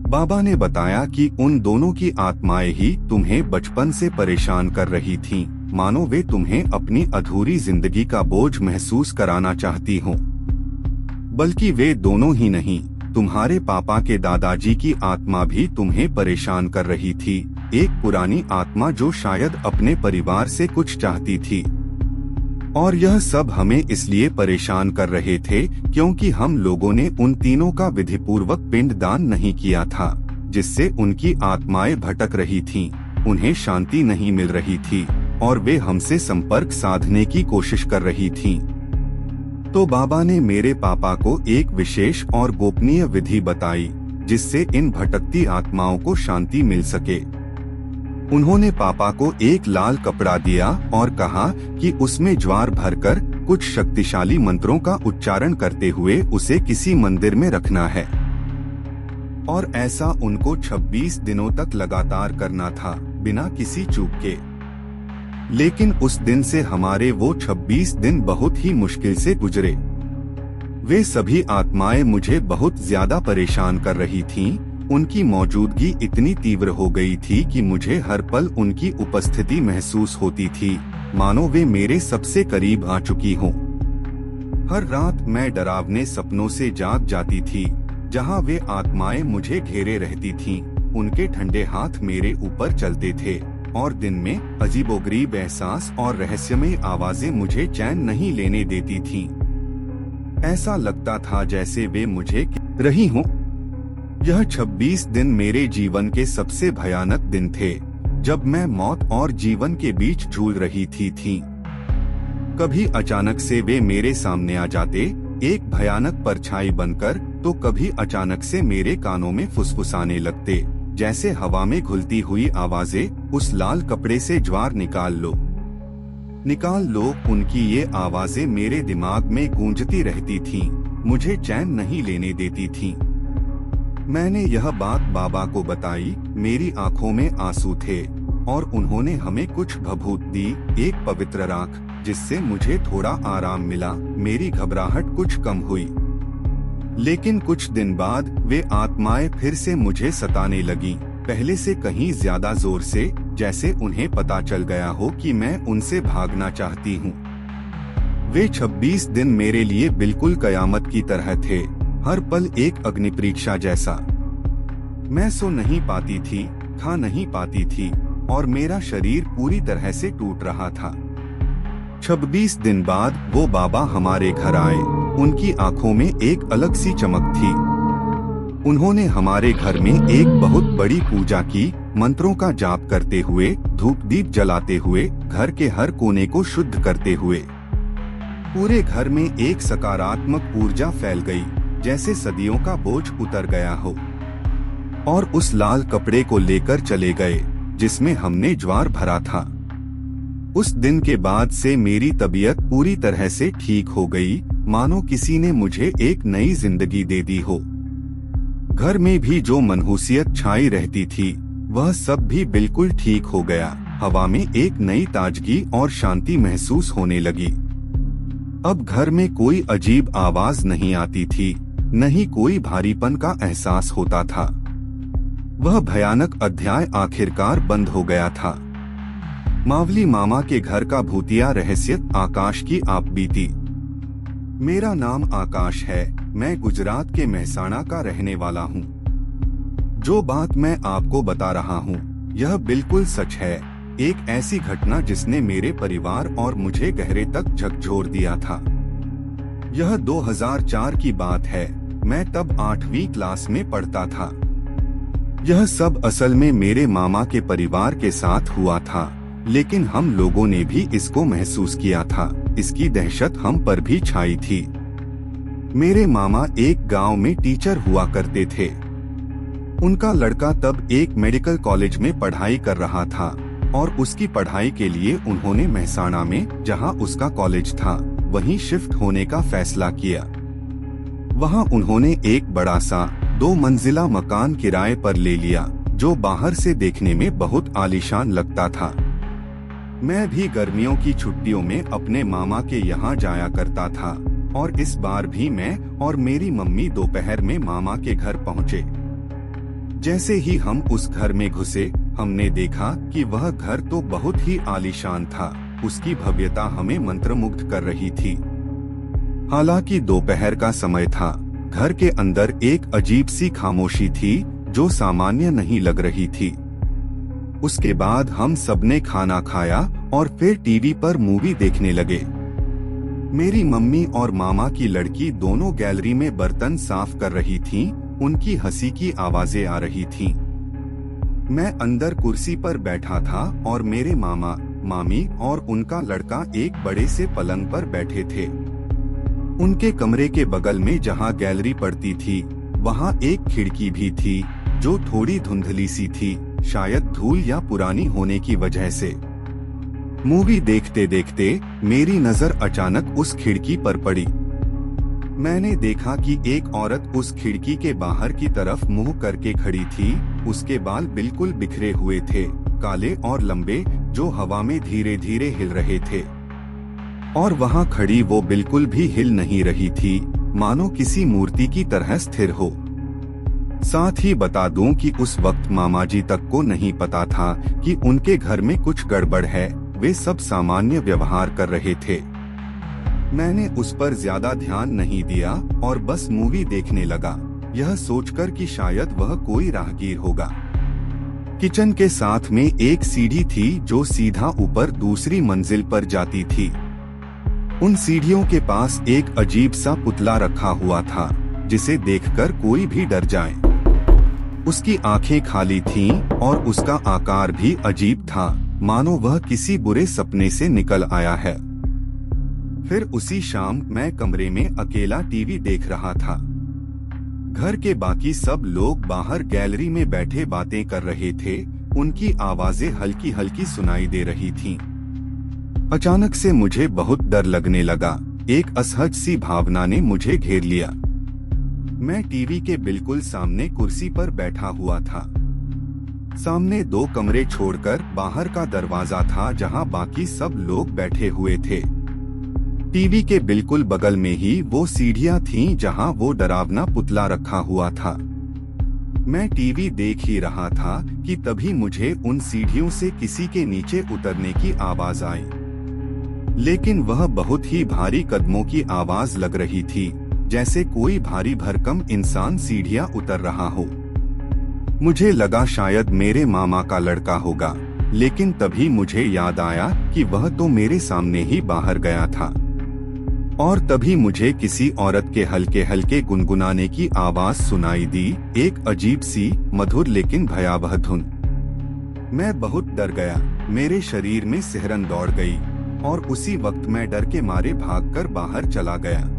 Speaker 1: बाबा ने बताया कि उन दोनों की आत्माएं ही तुम्हें बचपन से परेशान कर रही थीं, मानो वे तुम्हें अपनी अधूरी जिंदगी का बोझ महसूस कराना चाहती हों। बल्कि वे दोनों ही नहीं, तुम्हारे पापा के दादाजी की आत्मा भी तुम्हें परेशान कर रही थी, एक पुरानी आत्मा जो शायद अपने परिवार से कुछ चाहती थी। और यह सब हमें इसलिए परेशान कर रहे थे क्योंकि हम लोगों ने उन तीनों का विधिपूर्वक पिंडदान नहीं किया था, जिससे उनकी आत्माएं भटक रही थीं, उन्हें शांति नहीं मिल रही थी और वे हमसे संपर्क साधने की कोशिश कर रही थीं। तो बाबा ने मेरे पापा को एक विशेष और गोपनीय विधि बताई जिससे इन भटकती आत्माओं को शांति मिल सके। उन्होंने पापा को एक लाल कपड़ा दिया और कहा कि उसमें ज्वार भरकर कुछ शक्तिशाली मंत्रों का उच्चारण करते हुए उसे किसी मंदिर में रखना है। और ऐसा उनको 26 दिनों तक लगातार करना था, बिना किसी चूक के। लेकिन उस दिन से हमारे वो 26 दिन बहुत ही मुश्किल से गुजरे। वे सभी आत्माएं मुझे बहुत ज्यादा परेशान कर रही थीं। उनकी मौजूदगी इतनी तीव्र हो गई थी कि मुझे हर पल उनकी उपस्थिति महसूस होती थी, मानो वे मेरे सबसे करीब आ चुकी हों। हर रात मैं डरावने सपनों से जाग जाती थी, जहां वे आत्माएं मुझे घेरे रहती थीं। उनके ठंडे हाथ मेरे ऊपर चलते थे और दिन में अजीबोगरीब एहसास और रहस्यमय आवाजें मुझे चैन नहीं लेने देती थीं। ऐसा लगता था जैसे वे मुझे रही हों। यह 26 दिन मेरे जीवन के सबसे भयानक दिन थे, जब मैं मौत और जीवन के बीच झूल रही थी। कभी अचानक से वे मेरे सामने आ जाते, एक भयानक परछाई बनकर, तो कभी अचानक से मेरे कानों में फुसफुसाने लगते, जैसे हवा में घुलती हुई आवाजें, उस लाल कपड़े से ज्वार निकाल लो, निकाल लो। उनकी ये आवाजें मेरे दिमाग में गूंजती रहती थीं, मुझे चैन नहीं लेने देती थीं। मैंने यह बात बाबा को बताई, मेरी आंखों में आंसू थे और उन्होंने हमें कुछ भभूत दी, एक पवित्र राख, जिससे मुझे थोड़ा आराम मिला। मेरी घबराहट कुछ कम हुई। लेकिन कुछ दिन बाद वे आत्माएं फिर से मुझे सताने लगीं, पहले से कहीं ज्यादा जोर से, जैसे उन्हें पता चल गया हो कि मैं उनसे भागना चाहती हूँ। वे 26 दिन मेरे लिए बिल्कुल कयामत की तरह थे, हर पल एक अग्नि परीक्षा जैसा। मैं सो नहीं पाती थी, खा नहीं पाती थी और मेरा शरीर पूरी तरह से टूट रहा था। 26 दिन बाद वो बाबा हमारे घर आए। उनकी आंखों में एक अलग सी चमक थी। उन्होंने हमारे घर में एक बहुत बड़ी पूजा की, मंत्रों का जाप करते हुए, धूप दीप जलाते हुए, घर के हर कोने को शुद्ध करते हुए। पूरे घर में एक सकारात्मक ऊर्जा फैल गई, जैसे सदियों का बोझ उतर गया हो। और उस लाल कपड़े को लेकर चले गए जिसमें हमने ज्वार भरा था। उस दिन के बाद से मेरी तबीयत पूरी तरह से ठीक हो गई, मानो किसी ने मुझे एक नई जिंदगी दे दी हो। घर में भी जो मनहूसियत छाई रहती थी, वह सब भी बिल्कुल ठीक हो गया। हवा में एक नई ताजगी और शांति महसूस होने लगी। अब घर में कोई अजीब आवाज नहीं आती थी, न ही कोई भारीपन का एहसास होता था। वह भयानक अध्याय आखिरकार बंद हो गया था। मावली मामा के घर का भूतिया रहस्य, आकाश की आप बीती। मेरा नाम आकाश है, मैं गुजरात के मेहसाणा का रहने वाला हूँ। जो बात मैं आपको बता रहा हूँ, यह बिल्कुल सच है। एक ऐसी घटना जिसने मेरे परिवार और मुझे गहरे तक झकझोर दिया था। यह 2004 की बात है, मैं तब 8वीं क्लास में पढ़ता था। यह सब असल में मेरे मामा के परिवार के साथ हुआ था, लेकिन हम लोगों ने भी इसको महसूस किया था। इसकी दहशत हम पर भी छाई थी। मेरे मामा एक गांव में टीचर हुआ करते थे। उनका लड़का तब एक मेडिकल कॉलेज में पढ़ाई कर रहा था और उसकी पढ़ाई के लिए उन्होंने मेहसाणा में, जहां उसका कॉलेज था, वहीं शिफ्ट होने का फैसला किया। वहां उन्होंने एक बड़ा सा 2 मंजिला मकान किराए पर ले लिया, जो बाहर से देखने में बहुत आलीशान लगता था। मैं भी गर्मियों की छुट्टियों में अपने मामा के यहाँ जाया करता था और इस बार भी मैं और मेरी मम्मी दोपहर में मामा के घर पहुँचे। जैसे ही हम उस घर में घुसे, हमने देखा कि वह घर तो बहुत ही आलीशान था। उसकी भव्यता हमें मंत्रमुग्ध कर रही थी। हालांकि दोपहर का समय था, घर के अंदर एक अजीब सी खामोशी थी जो सामान्य नहीं लग रही थी। उसके बाद हम सबने खाना खाया और फिर टीवी पर मूवी देखने लगे। मेरी मम्मी और मामा की लड़की दोनों गैलरी में बर्तन साफ कर रही थीं। उनकी हंसी की आवाजें आ रही थीं। मैं अंदर कुर्सी पर बैठा था और मेरे मामा, मामी और उनका लड़का एक बड़े से पलंग पर बैठे थे। उनके कमरे के बगल में जहां गैलरी पड़ती थी, वहां एक खिड़की भी थी जो थोड़ी धुंधली सी थी, शायद धूल या पुरानी होने की वजह से। मूवी देखते देखते मेरी नजर अचानक उस खिड़की पर पड़ी। मैंने देखा कि एक औरत उस खिड़की के बाहर की तरफ मुंह करके खड़ी थी। उसके बाल बिल्कुल बिखरे हुए थे, काले और लंबे, जो हवा में धीरे धीरे हिल रहे थे। और वहां खड़ी वो बिल्कुल भी हिल नहीं रही थी, मानो किसी मूर्ति की तरह स्थिर हो। साथ ही बता दूं कि उस वक्त मामाजी तक को नहीं पता था कि उनके घर में कुछ गड़बड़ है। वे सब सामान्य व्यवहार कर रहे थे। मैंने उस पर ज्यादा ध्यान नहीं दिया और बस मूवी देखने लगा, यह सोचकर कि शायद वह कोई राहगीर होगा। किचन के साथ में एक सीढ़ी थी जो सीधा ऊपर दूसरी मंजिल पर जाती थी। उन सीढ़ियों के पास एक अजीब सा पुतला रखा हुआ था, जिसे देखकर कोई भी डर जाए। उसकी आंखें खाली थीं और उसका आकार भी अजीब था, मानो वह किसी बुरे सपने से निकल आया है। फिर उसी शाम मैं कमरे में अकेला टीवी देख रहा था। घर के बाकी सब लोग बाहर गैलरी में बैठे बातें कर रहे थे। उनकी आवाजें हल्की हल्की सुनाई दे रही थीं। अचानक से मुझे बहुत डर लगने लगा। एक असहज सी भावना ने मुझे घेर लिया। मैं टीवी के बिल्कुल सामने कुर्सी पर बैठा हुआ था। सामने 2 कमरे छोड़कर बाहर का दरवाजा था जहां बाकी सब लोग बैठे हुए थे। टीवी के बिल्कुल बगल में ही वो सीढ़ियां थीं जहां वो डरावना पुतला रखा हुआ था। मैं टीवी देख ही रहा था कि तभी मुझे उन सीढ़ियों से किसी के नीचे उतरने की आवाज आई। लेकिन वह बहुत ही भारी कदमों की आवाज लग रही थी, जैसे कोई भारी भरकम इंसान सीढ़ियां उतर रहा हो। मुझे लगा शायद मेरे मामा का लड़का होगा, लेकिन तभी मुझे याद आया कि वह तो मेरे सामने ही बाहर गया था। और तभी मुझे किसी औरत के हल्के हल्के गुनगुनाने की आवाज सुनाई दी, एक अजीब सी, मधुर लेकिन भयावह धुन। मैं बहुत डर गया, मेरे शरीर में सिहरन दौड़ गई और उसी वक्त मैं डर के मारे भागकर बाहर चला गया।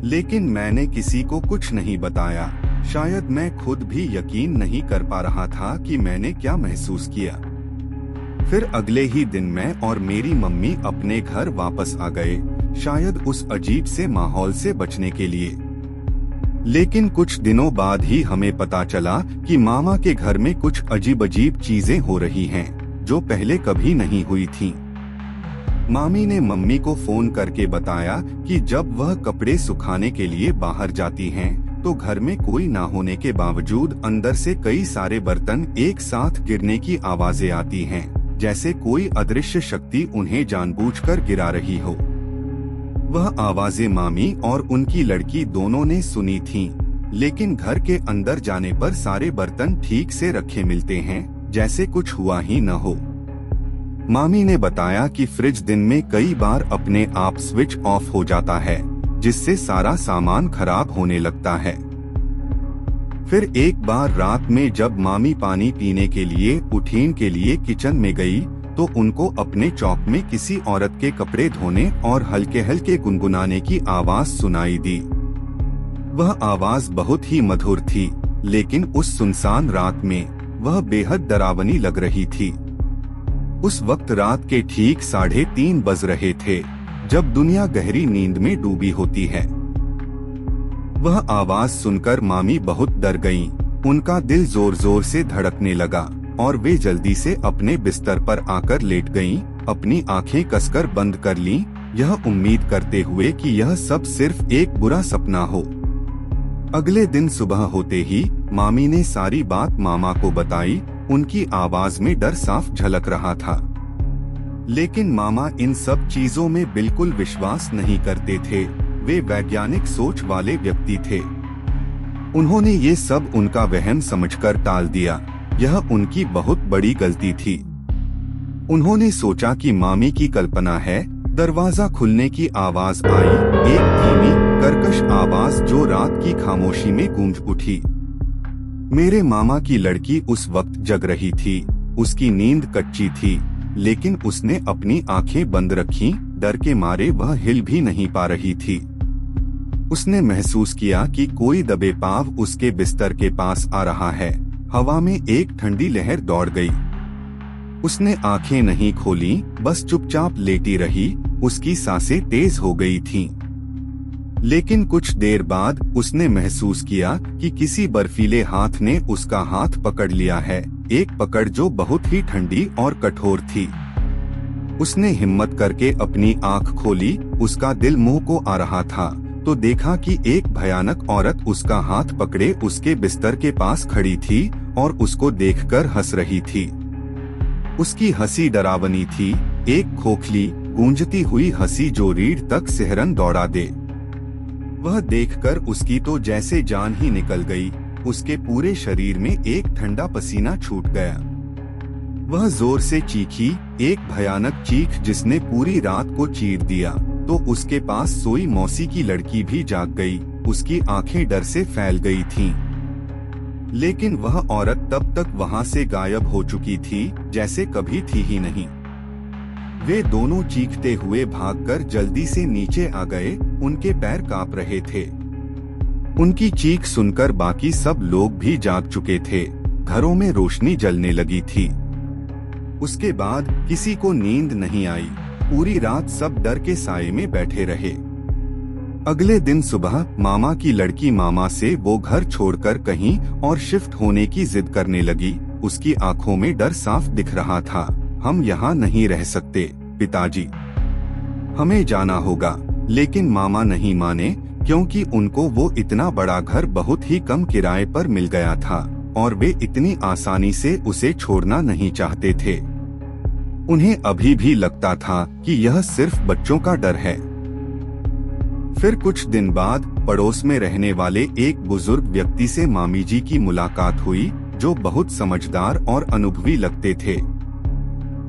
Speaker 1: लेकिन मैंने किसी को कुछ नहीं बताया। शायद मैं खुद भी यकीन नहीं कर पा रहा था कि मैंने क्या महसूस किया। फिर अगले ही दिन मैं और मेरी मम्मी अपने घर वापस आ गए, शायद उस अजीब से माहौल से बचने के लिए। लेकिन कुछ दिनों बाद ही हमें पता चला कि मामा के घर में कुछ अजीब अजीब चीजें हो रही हैं, जो पहले कभी नहीं हुई थीं। मामी ने मम्मी को फोन करके बताया कि जब वह कपड़े सुखाने के लिए बाहर जाती हैं, तो घर में कोई ना होने के बावजूद अंदर से कई सारे बर्तन एक साथ गिरने की आवाजें आती हैं, जैसे कोई अदृश्य शक्ति उन्हें जानबूझकर गिरा रही हो। वह आवाजें मामी और उनकी लड़की दोनों ने सुनी थीं, लेकिन घर के अंदर जाने पर सारे बर्तन ठीक से रखे मिलते हैं, जैसे कुछ हुआ ही न हो। मामी ने बताया कि फ्रिज दिन में कई बार अपने आप स्विच ऑफ हो जाता है, जिससे सारा सामान खराब होने लगता है। फिर एक बार रात में जब मामी पानी पीने के लिए उठीन के लिए किचन में गई, तो उनको अपने चौक में किसी औरत के कपड़े धोने और हल्के हल्के गुनगुनाने की आवाज सुनाई दी। वह आवाज बहुत ही मधुर थी, लेकिन उस सुनसान रात में वह बेहद डरावनी लग रही थी। उस वक्त रात के ठीक 3:30 बज रहे थे, जब दुनिया गहरी नींद में डूबी होती है। वह आवाज सुनकर मामी बहुत डर गईं। उनका दिल जोर जोर से धड़कने लगा और वे जल्दी से अपने बिस्तर पर आकर लेट गईं, अपनी आंखें कसकर बंद कर लीं, यह उम्मीद करते हुए कि यह सब सिर्फ एक बुरा सपना हो। अगले दिन सुबह होते ही मामी ने सारी बात मामा को बताई। उनकी आवाज में डर साफ झलक रहा था, लेकिन मामा इन सब चीजों में बिल्कुल विश्वास नहीं करते थे। वे वैज्ञानिक सोच वाले व्यक्ति थे। उन्होंने ये सब उनका वहम समझकर टाल दिया। यह उनकी बहुत बड़ी गलती थी। उन्होंने सोचा कि मामी की कल्पना है। दरवाजा खुलने की आवाज आई, एक धीमी कर्कश आवाज जो रात की खामोशी में गूंज उठी। मेरे मामा की लड़की उस वक्त जग रही थी। उसकी नींद कच्ची थी, लेकिन उसने अपनी आंखें बंद रखीं। डर के मारे वह हिल भी नहीं पा रही थी। उसने महसूस किया कि कोई दबे पांव उसके बिस्तर के पास आ रहा है। हवा में एक ठंडी लहर दौड़ गई। उसने आंखें नहीं खोली, बस चुपचाप लेटी रही। उसकी सांसें तेज हो गई थीं। लेकिन कुछ देर बाद उसने महसूस किया कि किसी बर्फीले हाथ ने उसका हाथ पकड़ लिया है, एक पकड़ जो बहुत ही ठंडी और कठोर थी। उसने हिम्मत करके अपनी आंख खोली। उसका दिल मुंह को आ रहा था तो देखा कि एक भयानक औरत उसका हाथ पकड़े उसके बिस्तर के पास खड़ी थी और उसको देखकर हंस रही थी। उसकी हंसी डरावनी थी, एक खोखली गूंजती हुई हंसी जो रीढ़ तक सिहरन दौड़ा दे। वह देखकर उसकी तो जैसे जान ही निकल गई। उसके पूरे शरीर में एक ठंडा पसीना छूट गया। वह जोर से चीखी, एक भयानक चीख जिसने पूरी रात को चीर दिया। तो उसके पास सोई मौसी की लड़की भी जाग गई। उसकी आंखें डर से फैल गई थीं। लेकिन वह औरत तब तक वहां से गायब हो चुकी थी जैसे कभी थी ही नहीं। वे दोनों चीखते हुए भागकर जल्दी से नीचे आ गए। उनके पैर कांप रहे थे। उनकी चीख सुनकर बाकी सब लोग भी जाग चुके थे। घरों में रोशनी जलने लगी थी। उसके बाद किसी को नींद नहीं आई। पूरी रात सब डर के साये में बैठे रहे। अगले दिन सुबह मामा की लड़की मामा से वो घर छोड़कर कहीं और शिफ्ट होने की जिद करने लगी। उसकी आंखों में डर साफ दिख रहा था। हम यहाँ नहीं रह सकते पिताजी, हमें जाना होगा। लेकिन मामा नहीं माने, क्योंकि उनको वो इतना बड़ा घर बहुत ही कम किराए पर मिल गया था और वे इतनी आसानी से उसे छोड़ना नहीं चाहते थे। उन्हें अभी भी लगता था कि यह सिर्फ बच्चों का डर है। फिर कुछ दिन बाद पड़ोस में रहने वाले एक बुजुर्ग व्यक्ति से मामी जी की मुलाकात हुई, जो बहुत समझदार और अनुभवी लगते थे।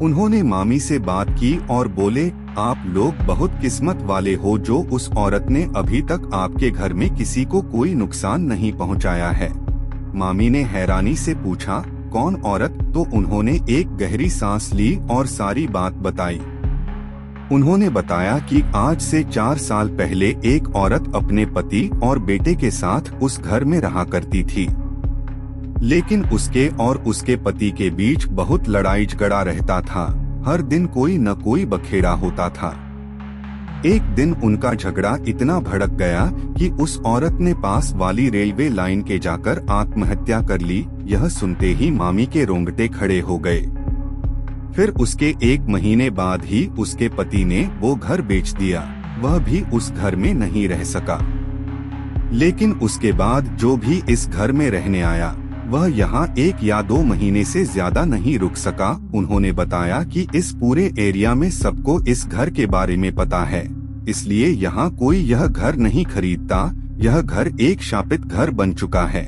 Speaker 1: उन्होंने मामी से बात की और बोले, आप लोग बहुत किस्मत वाले हो जो उस औरत ने अभी तक आपके घर में किसी को कोई नुकसान नहीं पहुंचाया है। मामी ने हैरानी से पूछा, कौन औरत? तो उन्होंने एक गहरी सांस ली और सारी बात बताई। उन्होंने बताया कि आज से 4 साल पहले एक औरत अपने पति और बेटे के साथ उस घर में रहा करती थी, लेकिन उसके और उसके पति के बीच बहुत लड़ाई झगड़ा रहता था। हर दिन कोई न कोई बखेड़ा होता था। एक दिन उनका झगड़ा इतना भड़क गया कि उस औरत ने पास वाली रेलवे लाइन के जाकर आत्महत्या कर ली। यह सुनते ही मामी के रोंगटे खड़े हो गए। फिर उसके 1 महीने बाद ही उसके पति ने वो घर बेच दिया। वह भी उस घर में नहीं रह सका। लेकिन उसके बाद जो भी इस घर में रहने आया, वह यहाँ 1 या 2 महीने से ज्यादा नहीं रुक सका। उन्होंने बताया कि इस पूरे एरिया में सबको इस घर के बारे में पता है, इसलिए यहाँ कोई यह घर नहीं खरीदता। यह घर एक शापित घर बन चुका है।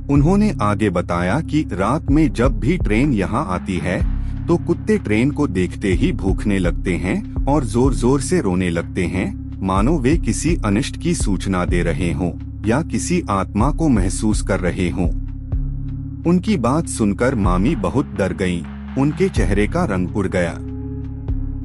Speaker 1: उन्होंने आगे बताया कि रात में जब भी ट्रेन यहाँ आती है तो कुत्ते ट्रेन को देखते ही भूखने लगते हैं और जोर जोर से रोने लगते हैं, मानो वे किसी अनिष्ट की सूचना दे रहे हों या किसी आत्मा को महसूस कर रहे हों। उनकी बात सुनकर मामी बहुत डर गईं। उनके चेहरे का रंग उड़ गया।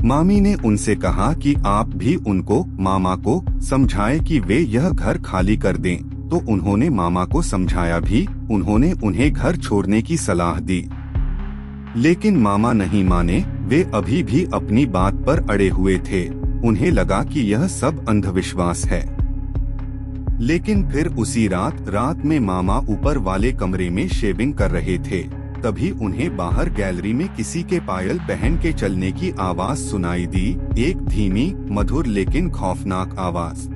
Speaker 1: मामी ने उनसे कहा कि आप भी उनको, मामा को समझाएं कि वे यह घर खाली कर दें। तो उन्होंने मामा को समझाया भी। उन्होंने उन्हें घर छोड़ने की सलाह दी, लेकिन मामा नहीं माने। वे अभी भी अपनी बात पर अड़े हुए थे। उन्हें लगा कि यह सब अंधविश्वास है। लेकिन फिर उसी रात में मामा ऊपर वाले कमरे में शेविंग कर रहे थे। तभी उन्हें बाहर गैलरी में किसी के पायल पहन के चलने की आवाज सुनाई दी, एक धीमी, मधुर लेकिन खौफनाक आवाज।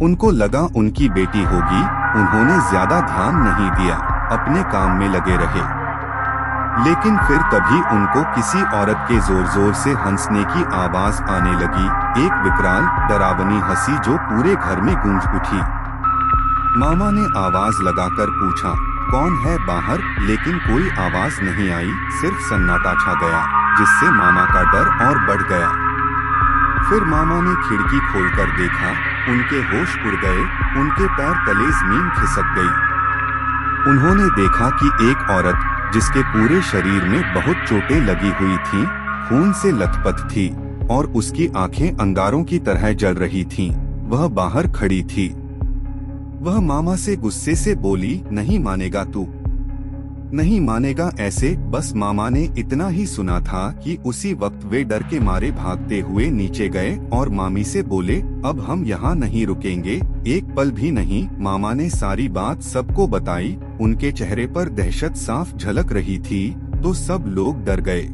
Speaker 1: उनको लगा उनकी बेटी होगी। उन्होंने ज्यादा ध्यान नहीं दिया, अपने काम में लगे रहे। लेकिन फिर तभी उनको किसी औरत के जोर जोर से हंसने की आवाज आने लगी, एक विकराल, डरावनी हंसी जो पूरे घर में गूंज उठी। मामा ने आवाज लगाकर पूछा, कौन है बाहर? लेकिन कोई आवाज नहीं आई, सिर्फ सन्नाटा छा गया, जिससे मामा का डर और बढ़ गया। फिर मामा ने खिड़की खोलकर देखा, उनके होश उड़ गए, उनके पैर तले जमीन खिसक गई। उन्होंने देखा कि एक औरत, जिसके पूरे शरीर में बहुत चोटें लगी हुई थीं, खून से लथपथ थी और उसकी आंखें अंगारों की तरह जल रही थीं, वह बाहर खड़ी थी। वह मामा से गुस्से से बोली, नहीं मानेगा तू, नहीं मानेगा ऐसे। बस मामा ने इतना ही सुना था कि उसी वक्त वे डर के मारे भागते हुए नीचे गए और मामी से बोले, अब हम यहाँ नहीं रुकेंगे, एक पल भी नहीं। मामा ने सारी बात सबको बताई, उनके चेहरे पर दहशत साफ झलक रही थी, तो सब लोग डर गए।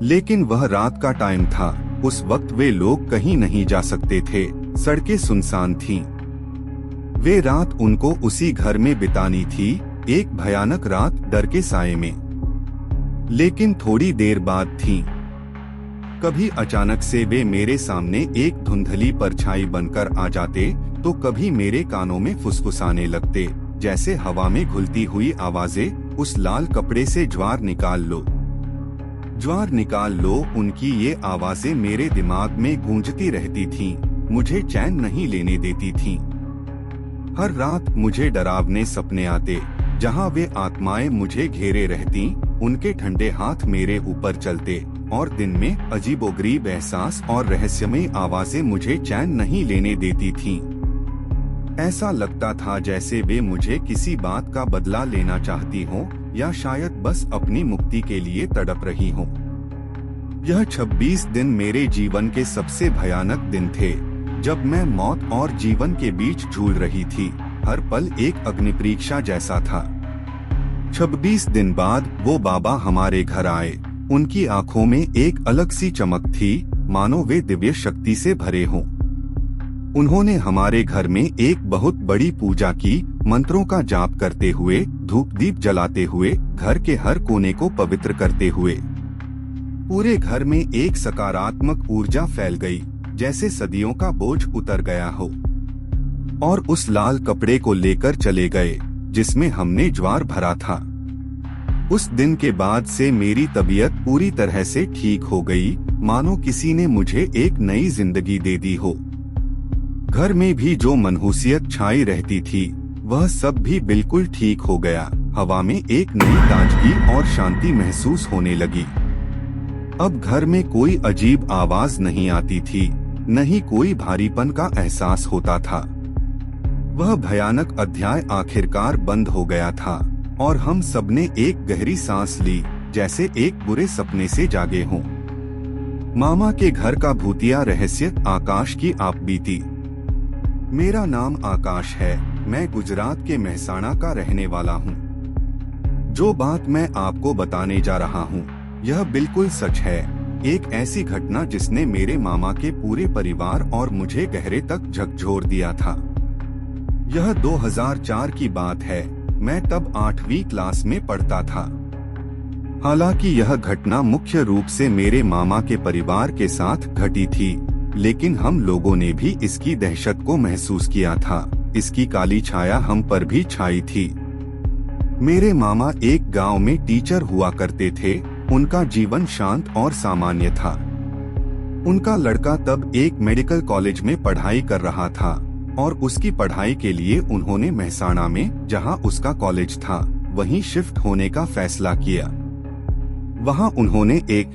Speaker 1: लेकिन वह रात का टाइम था, उस वक्त वे लोग कहीं नहीं जा सकते थे, सड़कें सुनसान थीं। वे रात उनको उसी घर में बितानी थी, एक भयानक रात डर के साये में। लेकिन थोड़ी देर बाद थी, कभी अचानक से वे मेरे सामने एक धुंधली परछाई बनकर आ जाते, तो कभी मेरे कानों में फुसफुसाने लगते, जैसे हवा में घुलती हुई आवाजें, उस लाल कपड़े से ज्वार निकाल लो, ज्वार निकाल लो। उनकी ये आवाजें मेरे दिमाग में गूंजती रहती थीं, मुझे चैन नहीं लेने देती थीं। हर रात मुझे डरावने सपने आते, जहां वे आत्माएं मुझे घेरे रहती, उनके ठंडे हाथ मेरे ऊपर चलते, और दिन में अजीबोगरीब एहसास और रहस्यमय आवाजें मुझे चैन नहीं लेने देती थीं। ऐसा लगता था जैसे वे मुझे किसी बात का बदला लेना चाहती हों, या शायद बस अपनी मुक्ति के लिए तड़प रही हों। यह 26 दिन मेरे जीवन के सबसे भयानक दिन थे, जब मैं मौत और जीवन के बीच झूल रही थी। हर पल एक अग्निपरीक्षा जैसा था। 26 दिन बाद वो बाबा हमारे घर आए। उनकी आंखों में एक अलग सी चमक थी, मानो वे दिव्य शक्ति से भरे हों। उन्होंने हमारे घर में एक बहुत बड़ी पूजा की, मंत्रों का जाप करते हुए, धूप दीप जलाते हुए, घर के हर कोने को पवित्र करते हुए। पूरे घर में एक सकारात्मक ऊर्जा फैल गई, जैसे सदियों का बोझ उतर गया हो। और उस लाल कपड़े को लेकर चले गए, जिसमें हमने ज्वार भरा था। उस दिन के बाद से मेरी तबीयत पूरी तरह से ठीक हो गई, मानो किसी ने मुझे एक नई जिंदगी दे दी हो। घर में भी जो मनहूसियत छाई रहती थी, वह सब भी बिल्कुल ठीक हो गया। हवा में एक नई ताजगी और शांति महसूस होने लगी। अब घर में कोई अजीब आवाज नहीं आती थी, न ही कोई भारीपन का एहसास होता था। वह भयानक अध्याय आखिरकार बंद हो गया था, और हम सबने एक गहरी सांस ली, जैसे एक बुरे सपने से जागे हों। मामा के घर का भूतिया रहस्य आकाश की आप बीती। मेरा नाम आकाश है, मैं गुजरात के मेहसाणा का रहने वाला हूँ। जो बात मैं आपको बताने जा रहा हूँ, यह बिल्कुल सच है। एक ऐसी घटना जिसने मेरे मामा के पूरे परिवार और मुझे गहरे तक झकझोर दिया था। यह 2004 की बात है, मैं तब 8वीं क्लास में पढ़ता था। हालांकि यह घटना मुख्य रूप से मेरे मामा के परिवार के साथ घटी थी, लेकिन हम लोगों ने भी इसकी दहशत को महसूस किया था। इसकी काली छाया हम पर भी छाई थी। मेरे मामा एक गांव में टीचर हुआ करते थे। उनका जीवन शांत और सामान्य था। उनका लड़का तब एक मेडिकल कॉलेज में पढ़ाई कर रहा था, और उसकी पढ़ाई के लिए उन्होंने मेहसाणा में, जहां उसका कॉलेज था, वहीं शिफ्ट होने का फैसला किया। वहां उन्होंने एक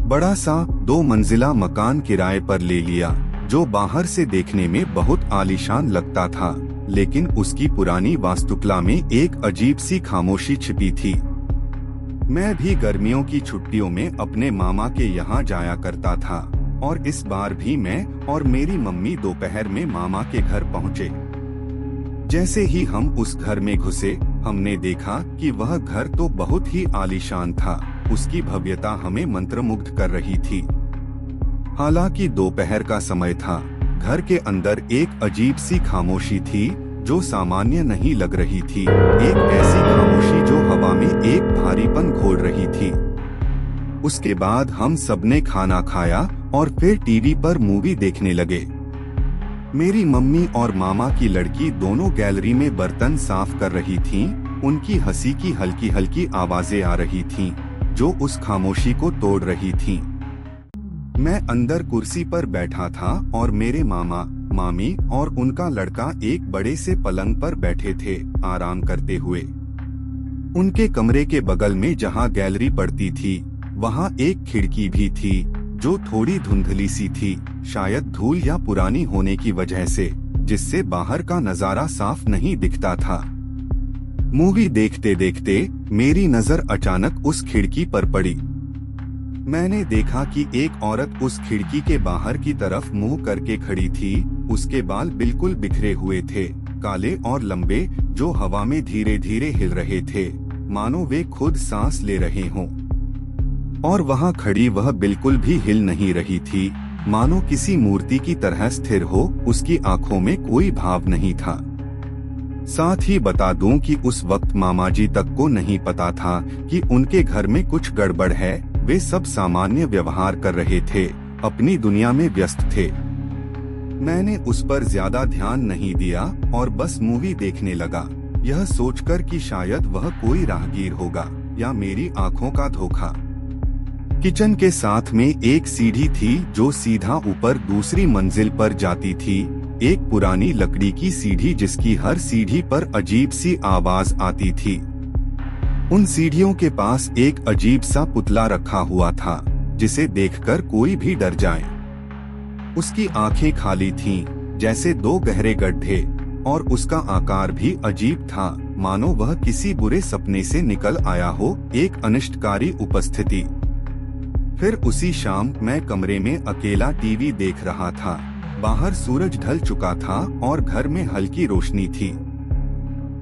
Speaker 1: बड़ा सा 2 मंजिला मकान किराए पर ले लिया, जो बाहर से देखने में बहुत आलीशान लगता था, लेकिन उसकी पुरानी वास्तुकला में एक अजीब सी खामोशी छिपी थी। मैं भी गर्मियों की छुट्टियों में अपने मामा के यहाँ जाया करता था, और इस बार भी मैं और मेरी मम्मी दोपहर में मामा के घर पहुँचे। जैसे ही हम उस घर में घुसे, हमने देखा कि वह घर तो बहुत ही आलीशान था। उसकी भव्यता हमें मंत्रमुग्ध कर रही थी। हालांकि दोपहर का समय था, घर के अंदर एक अजीब सी खामोशी थी जो सामान्य नहीं लग रही थी। एक ऐसी खामोशी जो हवा में एक भारीपन घोल रही थी। उसके बाद हम सबने खाना खाया और फिर टीवी पर मूवी देखने लगे। मेरी मम्मी और मामा की लड़की दोनों गैलरी में बर्तन साफ कर रही थीं। उनकी हंसी की हल्की हल्की आवाजें आ रही थीं, जो उस खामोशी को तोड़ रही थीं। मैं अंदर कुर्सी पर बैठा था और मेरे मामा, मामी और उनका लड़का एक बड़े से पलंग पर बैठे थे, आराम करते हुए। उनके कमरे के बगल में जहां गैलरी पड़ती थी, वहां एक खिड़की भी थी जो थोड़ी धुंधली सी थी, शायद धूल या पुरानी होने की वजह से, जिससे बाहर का नजारा साफ नहीं दिखता था। मूवी देखते देखते मेरी नजर अचानक उस खिड़की पर पड़ी। मैंने देखा कि एक औरत उस खिड़की के बाहर की तरफ मुंह करके खड़ी थी। उसके बाल बिल्कुल बिखरे हुए थे, काले और लंबे, जो हवा में धीरे धीरे हिल रहे थे, मानो वे खुद सांस ले रहे हों। और वहां खड़ी वह बिल्कुल भी हिल नहीं रही थी, मानो किसी मूर्ति की तरह स्थिर हो। उसकी आंखों में कोई भाव नहीं था। साथ ही बता दूं कि उस वक्त मामा जी तक को नहीं पता था कि उनके घर में कुछ गड़बड़ है। वे सब सामान्य व्यवहार कर रहे थे, अपनी दुनिया में व्यस्त थे। मैंने उस पर ज्यादा ध्यान नहीं दिया और बस मूवी देखने लगा, यह सोचकर कि शायद वह कोई राहगीर होगा या मेरी आंखों का धोखा। किचन के साथ में एक सीढ़ी थी जो सीधा ऊपर दूसरी मंजिल पर जाती थी। एक पुरानी लकड़ी की सीढ़ी जिसकी हर सीढ़ी पर अजीब सी आवाज आती थी। उन सीढ़ियों के पास एक अजीब सा पुतला रखा हुआ था, जिसे देखकर कोई भी डर जाए। उसकी आंखें खाली थीं, जैसे 2 गहरे गड्ढे, और उसका आकार भी अजीब था, मानो वह किसी बुरे सपने से निकल आया हो, एक अनिष्टकारी उपस्थिति। फिर उसी शाम मैं कमरे में अकेला टीवी देख रहा था। बाहर सूरज ढल चुका था और घर में हल्की रोशनी थी।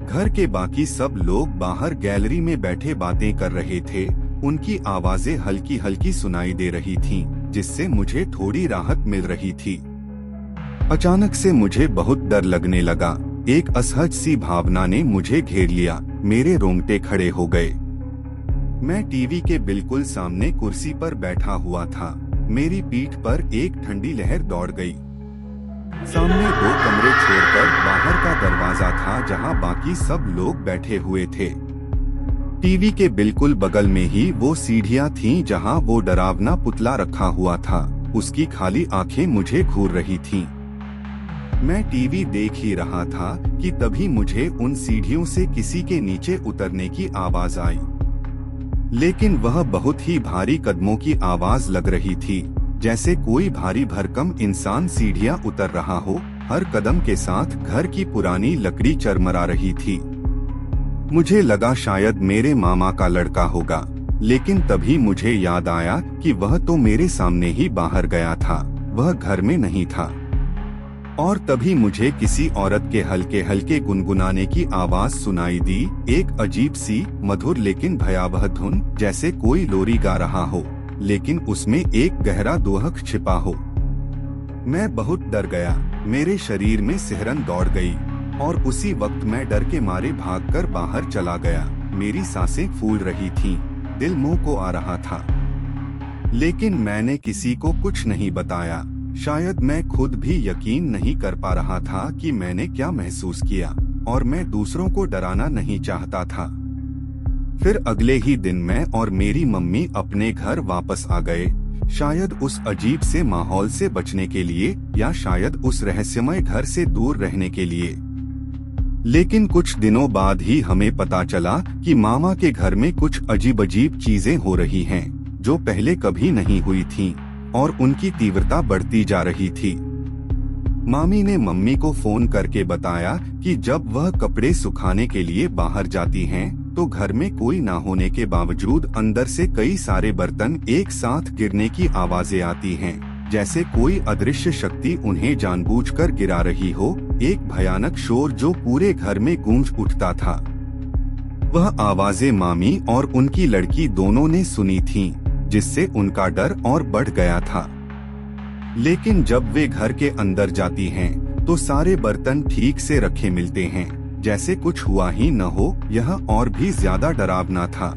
Speaker 1: घर के बाकी सब लोग बाहर गैलरी में बैठे बातें कर रहे थे। उनकी आवाजें हल्की हल्की सुनाई दे रही थीं, जिससे मुझे थोड़ी राहत मिल रही थी। अचानक से मुझे बहुत डर लगने लगा। एक असहज सी भावना ने मुझे घेर लिया। मेरे रोंगटे खड़े हो गए। मैं टीवी के बिल्कुल सामने कुर्सी पर बैठा हुआ था। मेरी पीठ पर एक ठंडी लहर दौड़ गई। सामने 2 कमरे छोड़कर बाहर का दरवाजा था, जहां बाकी सब लोग बैठे हुए थे। टीवी के बिल्कुल बगल में ही वो सीढ़ियां थीं जहां वो डरावना पुतला रखा हुआ था। उसकी खाली आंखें मुझे घूर रही थीं। मैं टीवी देख ही रहा था कि तभी मुझे उन सीढ़ियों से किसी के नीचे उतरने की आवाज आई। लेकिन वह बहुत ही भारी कदमों की आवाज लग रही थी, जैसे कोई भारी भरकम इंसान सीढ़ियां उतर रहा हो। हर कदम के साथ घर की पुरानी लकड़ी चरमरा रही थी। मुझे लगा शायद मेरे मामा का लड़का होगा, लेकिन तभी मुझे याद आया कि वह तो मेरे सामने ही बाहर गया था, वह घर में नहीं था। और तभी मुझे किसी औरत के हल्के हल्के गुनगुनाने की आवाज सुनाई दी, एक अजीब सी मधुर लेकिन भयावह धुन, जैसे कोई लोरी गा रहा हो, लेकिन उसमें एक गहरा दोहक छिपा हो। मैं बहुत डर गया, मेरे शरीर में सिहरन दौड़ गई, और उसी वक्त मैं डर के मारे भागकर बाहर चला गया। मेरी सांसें फूल रही थीं, दिल मुंह को आ रहा था, लेकिन मैंने किसी को कुछ नहीं बताया। शायद मैं खुद भी यकीन नहीं कर पा रहा था कि मैंने क्या महसूस किया, और मैं दूसरों को डराना नहीं चाहता था। फिर अगले ही दिन मैं और मेरी मम्मी अपने घर वापस आ गए, शायद उस अजीब से माहौल से बचने के लिए, या शायद उस रहस्यमय घर से दूर रहने के लिए। लेकिन कुछ दिनों बाद ही हमें पता चला कि मामा के घर में कुछ अजीब अजीब चीजें हो रही हैं, जो पहले कभी नहीं हुई थीं, और उनकी तीव्रता बढ़ती जा रही थी। मामी ने मम्मी को फोन करके बताया कि जब वह कपड़े सुखाने के लिए बाहर जाती हैं, तो घर में कोई ना होने के बावजूद अंदर से कई सारे बर्तन एक साथ गिरने की आवाजें आती हैं, जैसे कोई अदृश्य शक्ति उन्हें जानबूझकर गिरा रही हो। एक भयानक शोर जो पूरे घर में गूंज उठता था। वह आवाजें मामी और उनकी लड़की दोनों ने सुनी थीं, जिससे उनका डर और बढ़ गया था। लेकिन जब वे घर के अंदर जाती हैं, तो सारे बर्तन ठीक से रखे मिलते हैं, जैसे कुछ हुआ ही न हो। यह और भी ज्यादा डरावना था।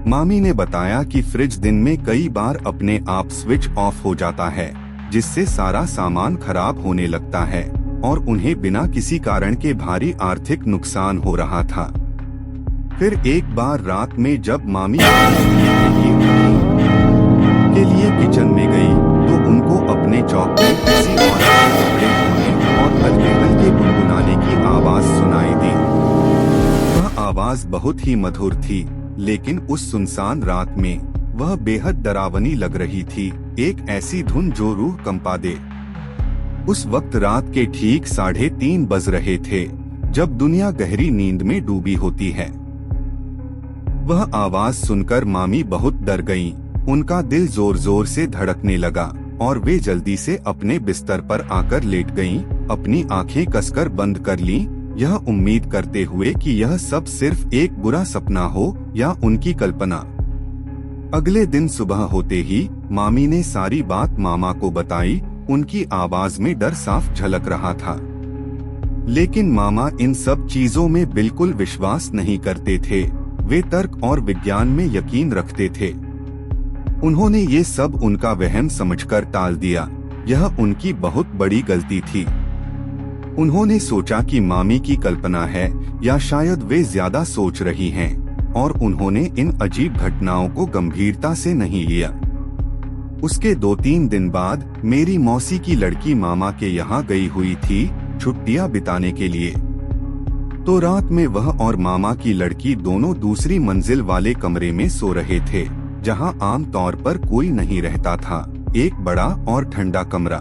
Speaker 1: मामी ने बताया कि फ्रिज दिन में कई बार अपने आप स्विच ऑफ हो जाता है, जिससे सारा सामान खराब होने लगता है, और उन्हें बिना किसी कारण के भारी आर्थिक नुकसान हो रहा था। फिर एक बार रात में जब मामी के लिए किचन में गई, तो उनको अपने चौक में किसी औरत के कपड़े धोने और हल्के हल्के गुनगुनाने की आवाज सुनाई दी। वह आवाज बहुत ही मधुर थी, लेकिन उस सुनसान रात में वह बेहद डरावनी लग रही थी। एक ऐसी धुन जो रूह कंपा दे। उस वक्त रात के ठीक 3:30 बज रहे थे, जब दुनिया गहरी नींद में डूबी होती है। वह आवाज सुनकर मामी बहुत डर गईं। उनका दिल जोर जोर से धड़कने लगा और वे जल्दी से अपने बिस्तर पर आकर लेट गईं, अपनी आंखें कसकर बंद कर लीं, यह उम्मीद करते हुए कि यह सब सिर्फ एक बुरा सपना हो या उनकी कल्पना। अगले दिन सुबह होते ही मामी ने सारी बात मामा को बताई। उनकी आवाज में डर साफ झलक रहा था, लेकिन मामा इन सब चीजों में बिल्कुल विश्वास नहीं करते थे। वे तर्क और विज्ञान में यकीन रखते थे। उन्होंने ये सब उनका वहम समझकर टाल दिया। यह उनकी बहुत बड़ी गलती थी। उन्होंने सोचा कि मामी की कल्पना है या शायद वे ज्यादा सोच रही हैं, और उन्होंने इन अजीब घटनाओं को गंभीरता से नहीं लिया। उसके 2-3 दिन बाद मेरी मौसी की लड़की मामा के यहाँ गई हुई थी छुट्टियां बिताने के लिए। तो रात में वह और मामा की लड़की दोनों दूसरी मंजिल वाले कमरे में सो रहे थे, जहाँ आम तौर पर कोई नहीं रहता था। एक बड़ा और ठंडा कमरा।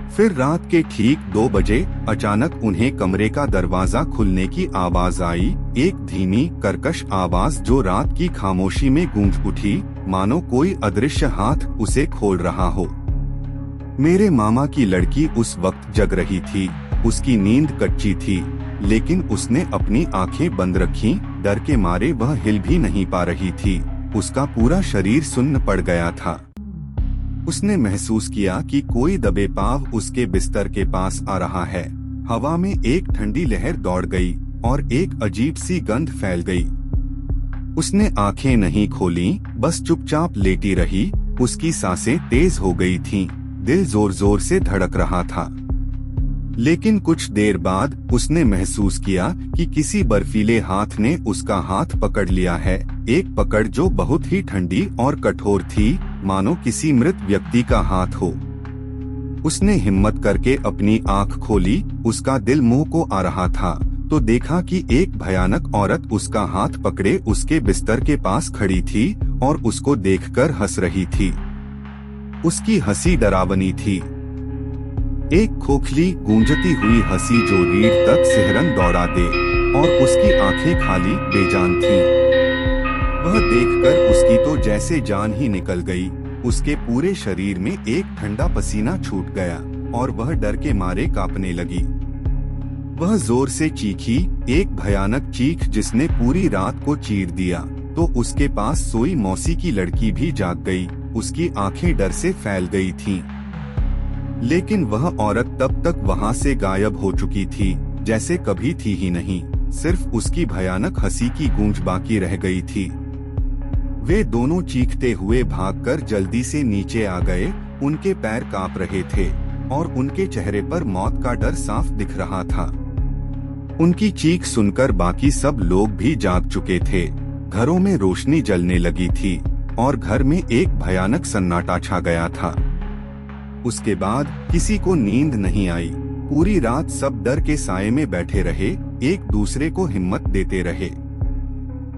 Speaker 1: फिर रात के ठीक 2 बजे अचानक उन्हें कमरे का दरवाजा खुलने की आवाज आई। एक धीमी कर्कश आवाज जो रात की खामोशी में गूंज उठी, मानो कोई अदृश्य हाथ उसे खोल रहा हो। मेरे मामा की लड़की उस वक्त जग रही थी। उसकी नींद कच्ची थी, लेकिन उसने अपनी आंखें बंद रखीं। डर के मारे वह हिल भी नहीं पा रही थी। उसका पूरा शरीर सुन्न पड़ गया था। उसने महसूस किया कि कोई दबे पांव उसके बिस्तर के पास आ रहा है। हवा में एक ठंडी लहर दौड़ गई और एक अजीब सी गंध फैल गई। उसने आंखें नहीं खोलीं, बस चुपचाप लेटी रही। उसकी सांसें तेज हो गई थीं, दिल जोर जोर से धड़क रहा था। लेकिन कुछ देर बाद उसने महसूस किया कि किसी बर्फीले हाथ ने उसका हाथ पकड़ लिया है। एक पकड़ जो बहुत ही ठंडी और कठोर थी, मानो किसी मृत व्यक्ति का हाथ हो। उसने हिम्मत करके अपनी आंख खोली। उसका दिल मुंह को आ रहा था तो देखा कि एक भयानक औरत उसका हाथ पकड़े उसके बिस्तर के पास खड़ी थी और उसको देखकर हंस रही थी। उसकी हंसी डरावनी थी, एक खोखली गूंजती हुई हंसी जो रीढ़ तक सिहरन दौड़ा दे, और उसकी आंखें खाली बेजान थीं। वह देखकर उसकी तो जैसे जान ही निकल गई। उसके पूरे शरीर में एक ठंडा पसीना छूट गया और वह डर के मारे कांपने लगी। वह जोर से चीखी, एक भयानक चीख जिसने पूरी रात को चीर दिया। तो उसके पास सोई मौसी की लड़की भी जाग गई। उसकी आंखें डर से फैल गई थीं। लेकिन वह औरत तब तक वहां से गायब हो चुकी थी, जैसे कभी थी ही नहीं। सिर्फ उसकी भयानक हंसी की गूंज बाकी रह गई थी। वे दोनों चीखते हुए भागकर जल्दी से नीचे आ गए। उनके पैर कांप रहे थे और उनके चेहरे पर मौत का डर साफ दिख रहा था। उनकी चीख सुनकर बाकी सब लोग भी जाग चुके थे। घरों में रोशनी जलने लगी थी और घर में एक भयानक सन्नाटा छा गया था। उसके बाद किसी को नींद नहीं आई। पूरी रात सब डर के साये में बैठे रहे, एक दूसरे को हिम्मत देते रहे।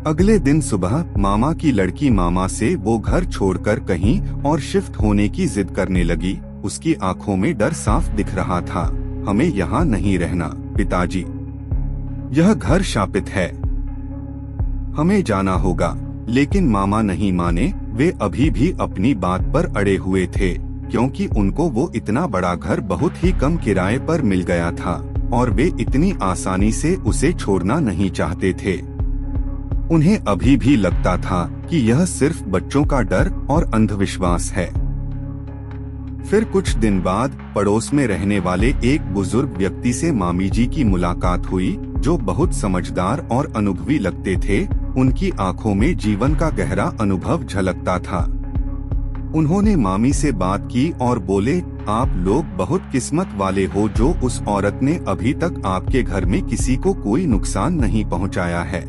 Speaker 1: अगले दिन सुबह मामा की लड़की मामा से वो घर छोड़कर कहीं और शिफ्ट होने की जिद करने लगी। उसकी आंखों में डर साफ दिख रहा था। हमें यहाँ नहीं रहना पिताजी, यह घर शापित है, हमें जाना होगा। लेकिन मामा नहीं माने। वे अभी भी अपनी बात पर अड़े हुए थे, क्योंकि उनको वो इतना बड़ा घर बहुत ही कम किराए पर मिल गया था और वे इतनी आसानी से उसे छोड़ना नहीं चाहते थे। उन्हें अभी भी लगता था कि यह सिर्फ बच्चों का डर और अंधविश्वास है। फिर कुछ दिन बाद पड़ोस में रहने वाले एक बुजुर्ग व्यक्ति से मामी जी की मुलाकात हुई, जो बहुत समझदार और अनुभवी लगते थे। उनकी आंखों में जीवन का गहरा अनुभव झलकता था। उन्होंने मामी से बात की और बोले, आप लोग बहुत किस्मत वाले हो जो उस औरत ने अभी तक आपके घर में किसी को कोई नुकसान नहीं पहुंचाया है।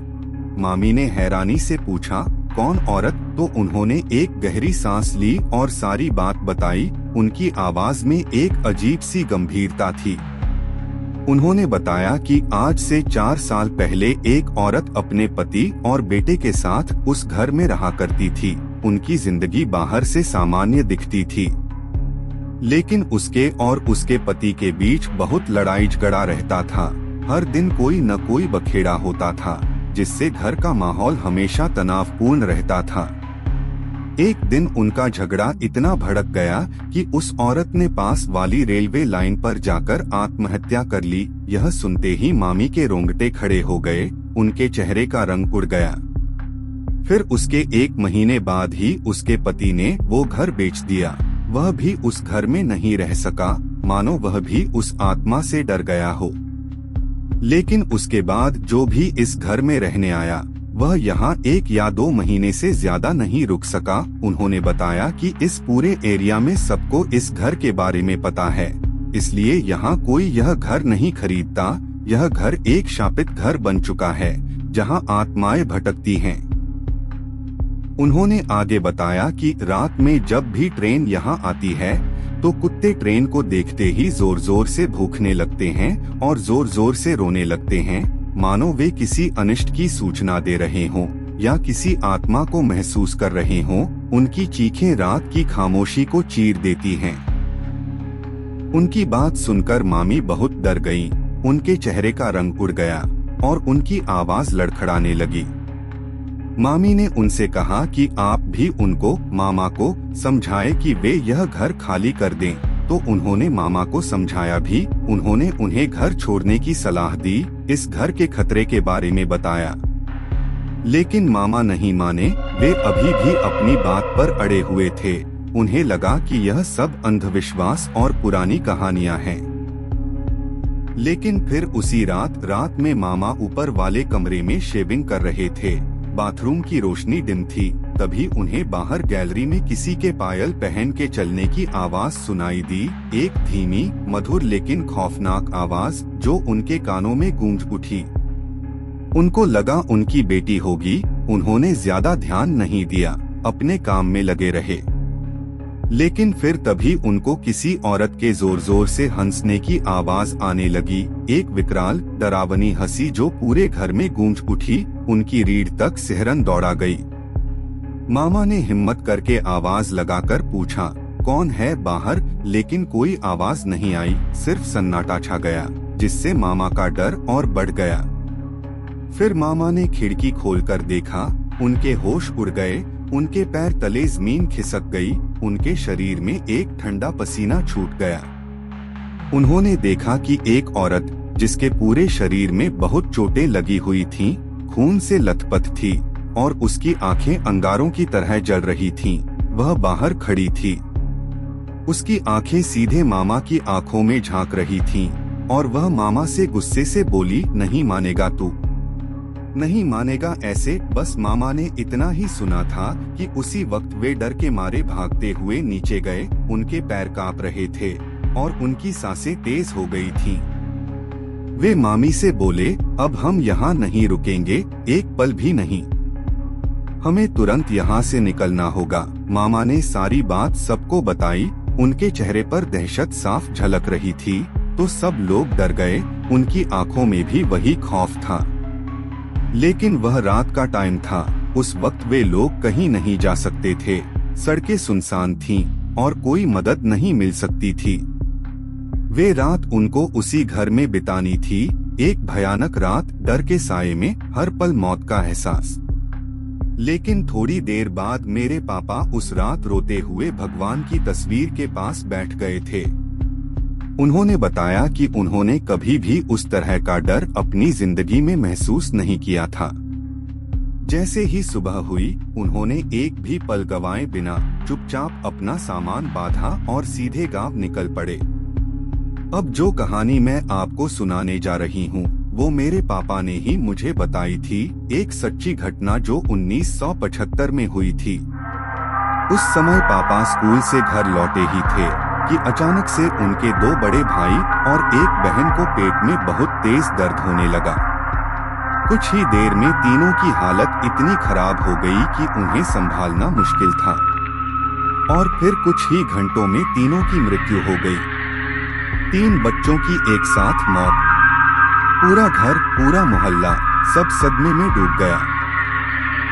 Speaker 1: मामी ने हैरानी से पूछा, कौन औरत? तो उन्होंने एक गहरी सांस ली और सारी बात बताई। उनकी आवाज में एक अजीब सी गंभीरता थी। उन्होंने बताया कि आज से 4 साल पहले एक औरत अपने पति और बेटे के साथ उस घर में रहा करती थी। उनकी जिंदगी बाहर से सामान्य दिखती थी, लेकिन उसके और उसके पति के बीच बहुत लड़ाई झगड़ा रहता था। हर दिन कोई न कोई बखेड़ा होता था, जिससे घर का माहौल हमेशा तनावपूर्ण रहता था। एक दिन उनका झगड़ा इतना भड़क गया कि उस औरत ने पास वाली रेलवे लाइन पर जाकर आत्महत्या कर ली। यह सुनते ही मामी के रोंगटे खड़े हो गए, उनके चेहरे का रंग उड़ गया। फिर उसके 1 महीने बाद ही उसके पति ने वो घर बेच दिया। वह भी उस घर में नहीं रह सका, मानो वह भी उस आत्मा से डर गया हो। लेकिन उसके बाद जो भी इस घर में रहने आया, वह यहाँ 1 या 2 महीने से ज्यादा नहीं रुक सका। उन्होंने बताया कि इस पूरे एरिया में सबको इस घर के बारे में पता है, इसलिए यहाँ कोई यह घर नहीं खरीदता। यह घर एक शापित घर बन चुका है, जहाँ आत्माएं भटकती हैं। उन्होंने आगे बताया कि रात में जब भी ट्रेन यहाँ आती है, तो कुत्ते ट्रेन को देखते ही जोर जोर से भूखने लगते हैं और जोर जोर से रोने लगते हैं, मानो वे किसी अनिष्ट की सूचना दे रहे हों या किसी आत्मा को महसूस कर रहे हों। उनकी चीखें रात की खामोशी को चीर देती हैं। उनकी बात सुनकर मामी बहुत डर गईं। उनके चेहरे का रंग उड़ गया और उनकी आवाज लड़खड़ाने लगी। मामी ने उनसे कहा कि आप भी उनको, मामा को समझाएं कि वे यह घर खाली कर दें। तो उन्होंने मामा को समझाया भी। उन्होंने उन्हें घर छोड़ने की सलाह दी, इस घर के खतरे के बारे में बताया। लेकिन मामा नहीं माने। वे अभी भी अपनी बात पर अड़े हुए थे। उन्हें लगा कि यह सब अंधविश्वास और पुरानी कहानियां हैं। लेकिन फिर उसी रात में मामा ऊपर वाले कमरे में शेविंग कर रहे थे। बाथरूम की रोशनी डिम थी। तभी उन्हें बाहर गैलरी में किसी के पायल पहन के चलने की आवाज सुनाई दी। एक धीमी, मधुर लेकिन खौफनाक आवाज जो उनके कानों में गूंज उठी। उनको लगा उनकी बेटी होगी। उन्होंने ज्यादा ध्यान नहीं दिया, अपने काम में लगे रहे। लेकिन फिर तभी उनको किसी औरत के जोर जोर से हंसने की आवाज आने लगी। एक विकराल, डरावनी हंसी जो पूरे घर में गूंज उठी। उनकी रीढ़ तक सिहरन दौड़ा गई। मामा ने हिम्मत करके आवाज लगाकर पूछा, कौन है बाहर? लेकिन कोई आवाज नहीं आई, सिर्फ सन्नाटा छा गया, जिससे मामा का डर और बढ़ गया। फिर मामा ने खिड़की खोलकर देखा। उनके होश उड़ गए। उनके पैर तले जमीन खिसक गई। उनके शरीर में एक ठंडा पसीना छूट गया। उन्होंने देखा कि एक औरत, जिसके पूरे शरीर में बहुत चोटें लगी हुई थीं, खून से लथपथ थी और उसकी आंखें अंगारों की तरह जल रही थीं। वह बाहर खड़ी थी। उसकी आंखें सीधे मामा की आंखों में झांक रही थीं और वह मामा से गुस्से से बोली, नहीं मानेगा तू, नहीं मानेगा ऐसे। बस मामा ने इतना ही सुना था कि उसी वक्त वे डर के मारे भागते हुए नीचे गए। उनके पैर कांप रहे थे और उनकी सांसें तेज हो गई थीं। वे मामी से बोले, अब हम यहाँ नहीं रुकेंगे, एक पल भी नहीं। हमें तुरंत यहाँ से निकलना होगा। मामा ने सारी बात सबको बताई। उनके चेहरे पर दहशत साफ झलक रही थी। तो सब लोग डर गए। उनकी आंखों में भी वही खौफ था। लेकिन वह रात का टाइम था। उस वक्त वे लोग कहीं नहीं जा सकते थे। सड़कें सुनसान थीं और कोई मदद नहीं मिल सकती थी। वे रात उनको उसी घर में बितानी थी। एक भयानक रात, डर के साये में हर पल मौत का एहसास। लेकिन थोड़ी देर बाद मेरे पापा उस रात रोते हुए भगवान की तस्वीर के पास बैठ गए थे। उन्होंने बताया कि उन्होंने कभी भी उस तरह का डर अपनी जिंदगी में महसूस नहीं किया था। जैसे ही सुबह हुई, उन्होंने एक भी पल गंवाए बिना चुपचाप अपना सामान बांधा और सीधे गांव निकल पड़े। अब जो कहानी मैं आपको सुनाने जा रही हूँ, वो मेरे पापा ने ही मुझे बताई थी। एक सच्ची घटना जो 1975 में हुई थी। उस समय पापा स्कूल से घर लौटे ही थे कि अचानक से उनके 2 बड़े भाई और एक बहन को पेट में बहुत तेज दर्द होने लगा। कुछ ही देर में तीनों की हालत इतनी खराब हो गई कि उन्हें संभालना मुश्किल था। और फिर कुछ ही घंटों में तीनों की मृत्यु हो गई। 3 बच्चों की एक साथ मौत। पूरा घर, पूरा मोहल्ला सब सदमे में डूब गया।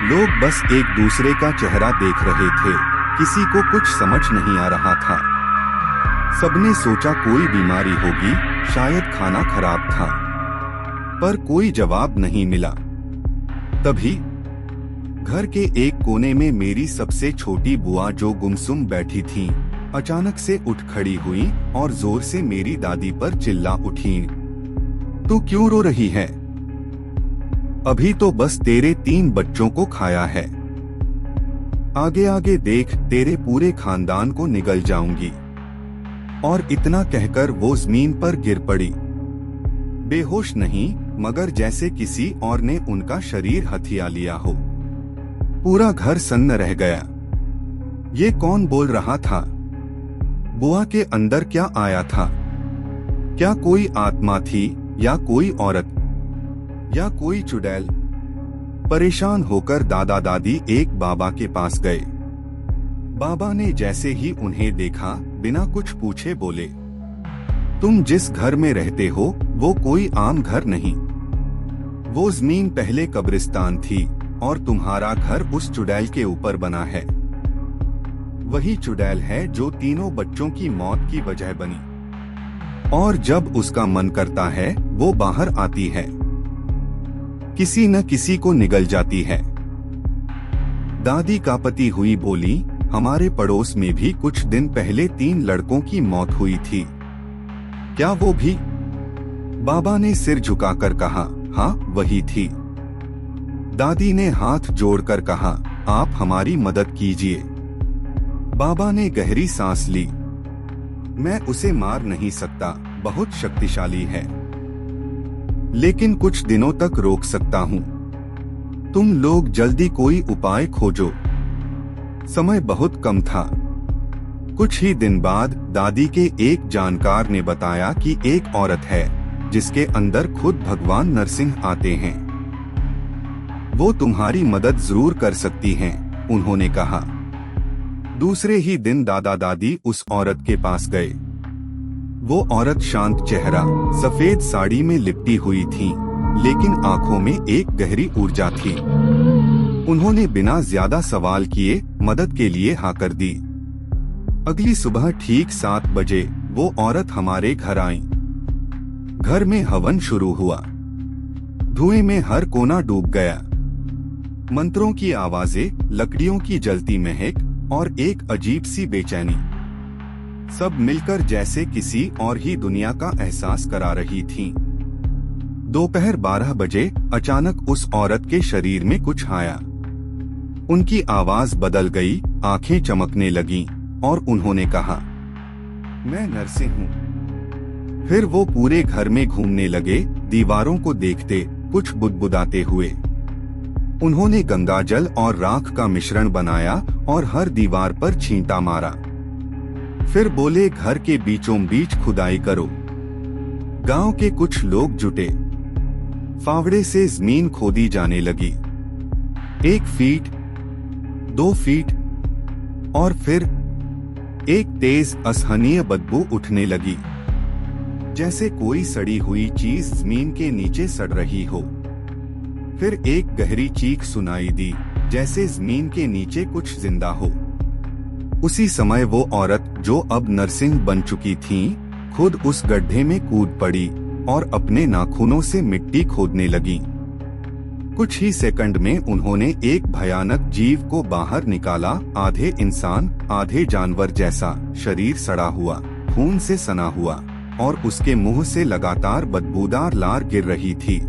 Speaker 1: लोग बस एक दूसरे का चेहरा देख रहे थे। किसी को कुछ समझ नहीं आ रहा था। सबने सोचा कोई बीमारी होगी, शायद खाना खराब था, पर कोई जवाब नहीं मिला। तभी घर के एक कोने में मेरी सबसे छोटी बुआ, जो गुमसुम बैठी थी, अचानक से उठ खड़ी हुई और जोर से मेरी दादी पर चिल्ला उठी, तू क्यों रो रही है? अभी तो बस तेरे 3 बच्चों को खाया है। आगे आगे देख, तेरे पूरे खानदान को निगल जाऊंगी। और इतना कहकर वो जमीन पर गिर पड़ी। बेहोश नहीं, मगर जैसे किसी और ने उनका शरीर हथिया लिया हो। पूरा घर सन्न रह गया। ये कौन बोल रहा था? बुआ के अंदर क्या आया था? क्या कोई आत्मा थी, या कोई औरत, या कोई चुड़ैल? परेशान होकर दादा दादी एक बाबा के पास गए। बाबा ने जैसे ही उन्हें देखा, बिना कुछ पूछे बोले, तुम जिस घर में रहते हो वो कोई आम घर नहीं। वो जमीन पहले कब्रिस्तान थी और तुम्हारा घर उस चुड़ैल के ऊपर बना है। वही चुड़ैल है जो तीनों बच्चों की मौत की वजह बनी। और जब उसका मन करता है वो बाहर आती है, किसी न किसी को निगल जाती है। दादी कांपती हुई बोली, हमारे पड़ोस में भी कुछ दिन पहले 3 लड़कों की मौत हुई थी। क्या वो भी? बाबा ने सिर झुकाकर कहा, हाँ वही थी। दादी ने हाथ जोड़कर कहा, आप हमारी मदद कीजिए। बाबा ने गहरी सांस ली। मैं उसे मार नहीं सकता, बहुत शक्तिशाली है, लेकिन कुछ दिनों तक रोक सकता हूँ। तुम लोग जल्दी कोई उपाय खोजो। समय बहुत कम था। कुछ ही दिन बाद दादी के एक जानकार ने बताया कि एक औरत है जिसके अंदर खुद भगवान नरसिंह आते हैं। वो तुम्हारी मदद जरूर कर सकती हैं, उन्होंने कहा। दूसरे ही दिन दादा दादी उस औरत के पास गए। वो औरत शांत चेहरा, सफेद साड़ी में लिपटी हुई थी, लेकिन आंखों में एक गहरी ऊर्जा थी। उन्होंने बिना ज्यादा सवाल किए मदद के लिए हाँ कर दी। अगली सुबह ठीक 7 बजे वो औरत हमारे घर आई। घर में हवन शुरू हुआ। धुएं में हर कोना डूब गया। मंत्रों की आवाजें, लकड़ियों की जलती महक और एक अजीब सी बेचैनी, सब मिलकर जैसे किसी और ही दुनिया का एहसास करा रही थीं। दोपहर 12 बजे अचानक उस औरत के शरीर में कुछ आया। उनकी आवाज बदल गई, आंखें चमकने लगीं और उन्होंने कहा, मैं नरसिंह हूँ। फिर वो पूरे घर में घूमने लगे, दीवारों को देखते, कुछ बुदबुदाते हुए। उन्होंने गंगाजल और राख का मिश्रण बनाया और हर दीवार पर छींटा मारा। फिर बोले, घर के बीचों बीच खुदाई करो। गांव के कुछ लोग जुटे। फावड़े से जमीन खोदी जाने लगी। 1 फीट, 2 फीट और फिर एक तेज असहनीय बदबू उठने लगी, जैसे कोई सड़ी हुई चीज जमीन के नीचे सड़ रही हो। फिर एक गहरी चीख सुनाई दी, जैसे जमीन के नीचे कुछ जिंदा हो। उसी समय वो औरत, जो अब नर्सिंग बन चुकी थी, खुद उस गड्ढे में कूद पड़ी और अपने नाखूनों से मिट्टी खोदने लगी। कुछ ही सेकंड में उन्होंने एक भयानक जीव को बाहर निकाला, आधे इंसान आधे जानवर जैसा, शरीर सड़ा हुआ, खून से सना हुआ, और उसके मुंह से लगातार बदबूदार लार गिर रही थी।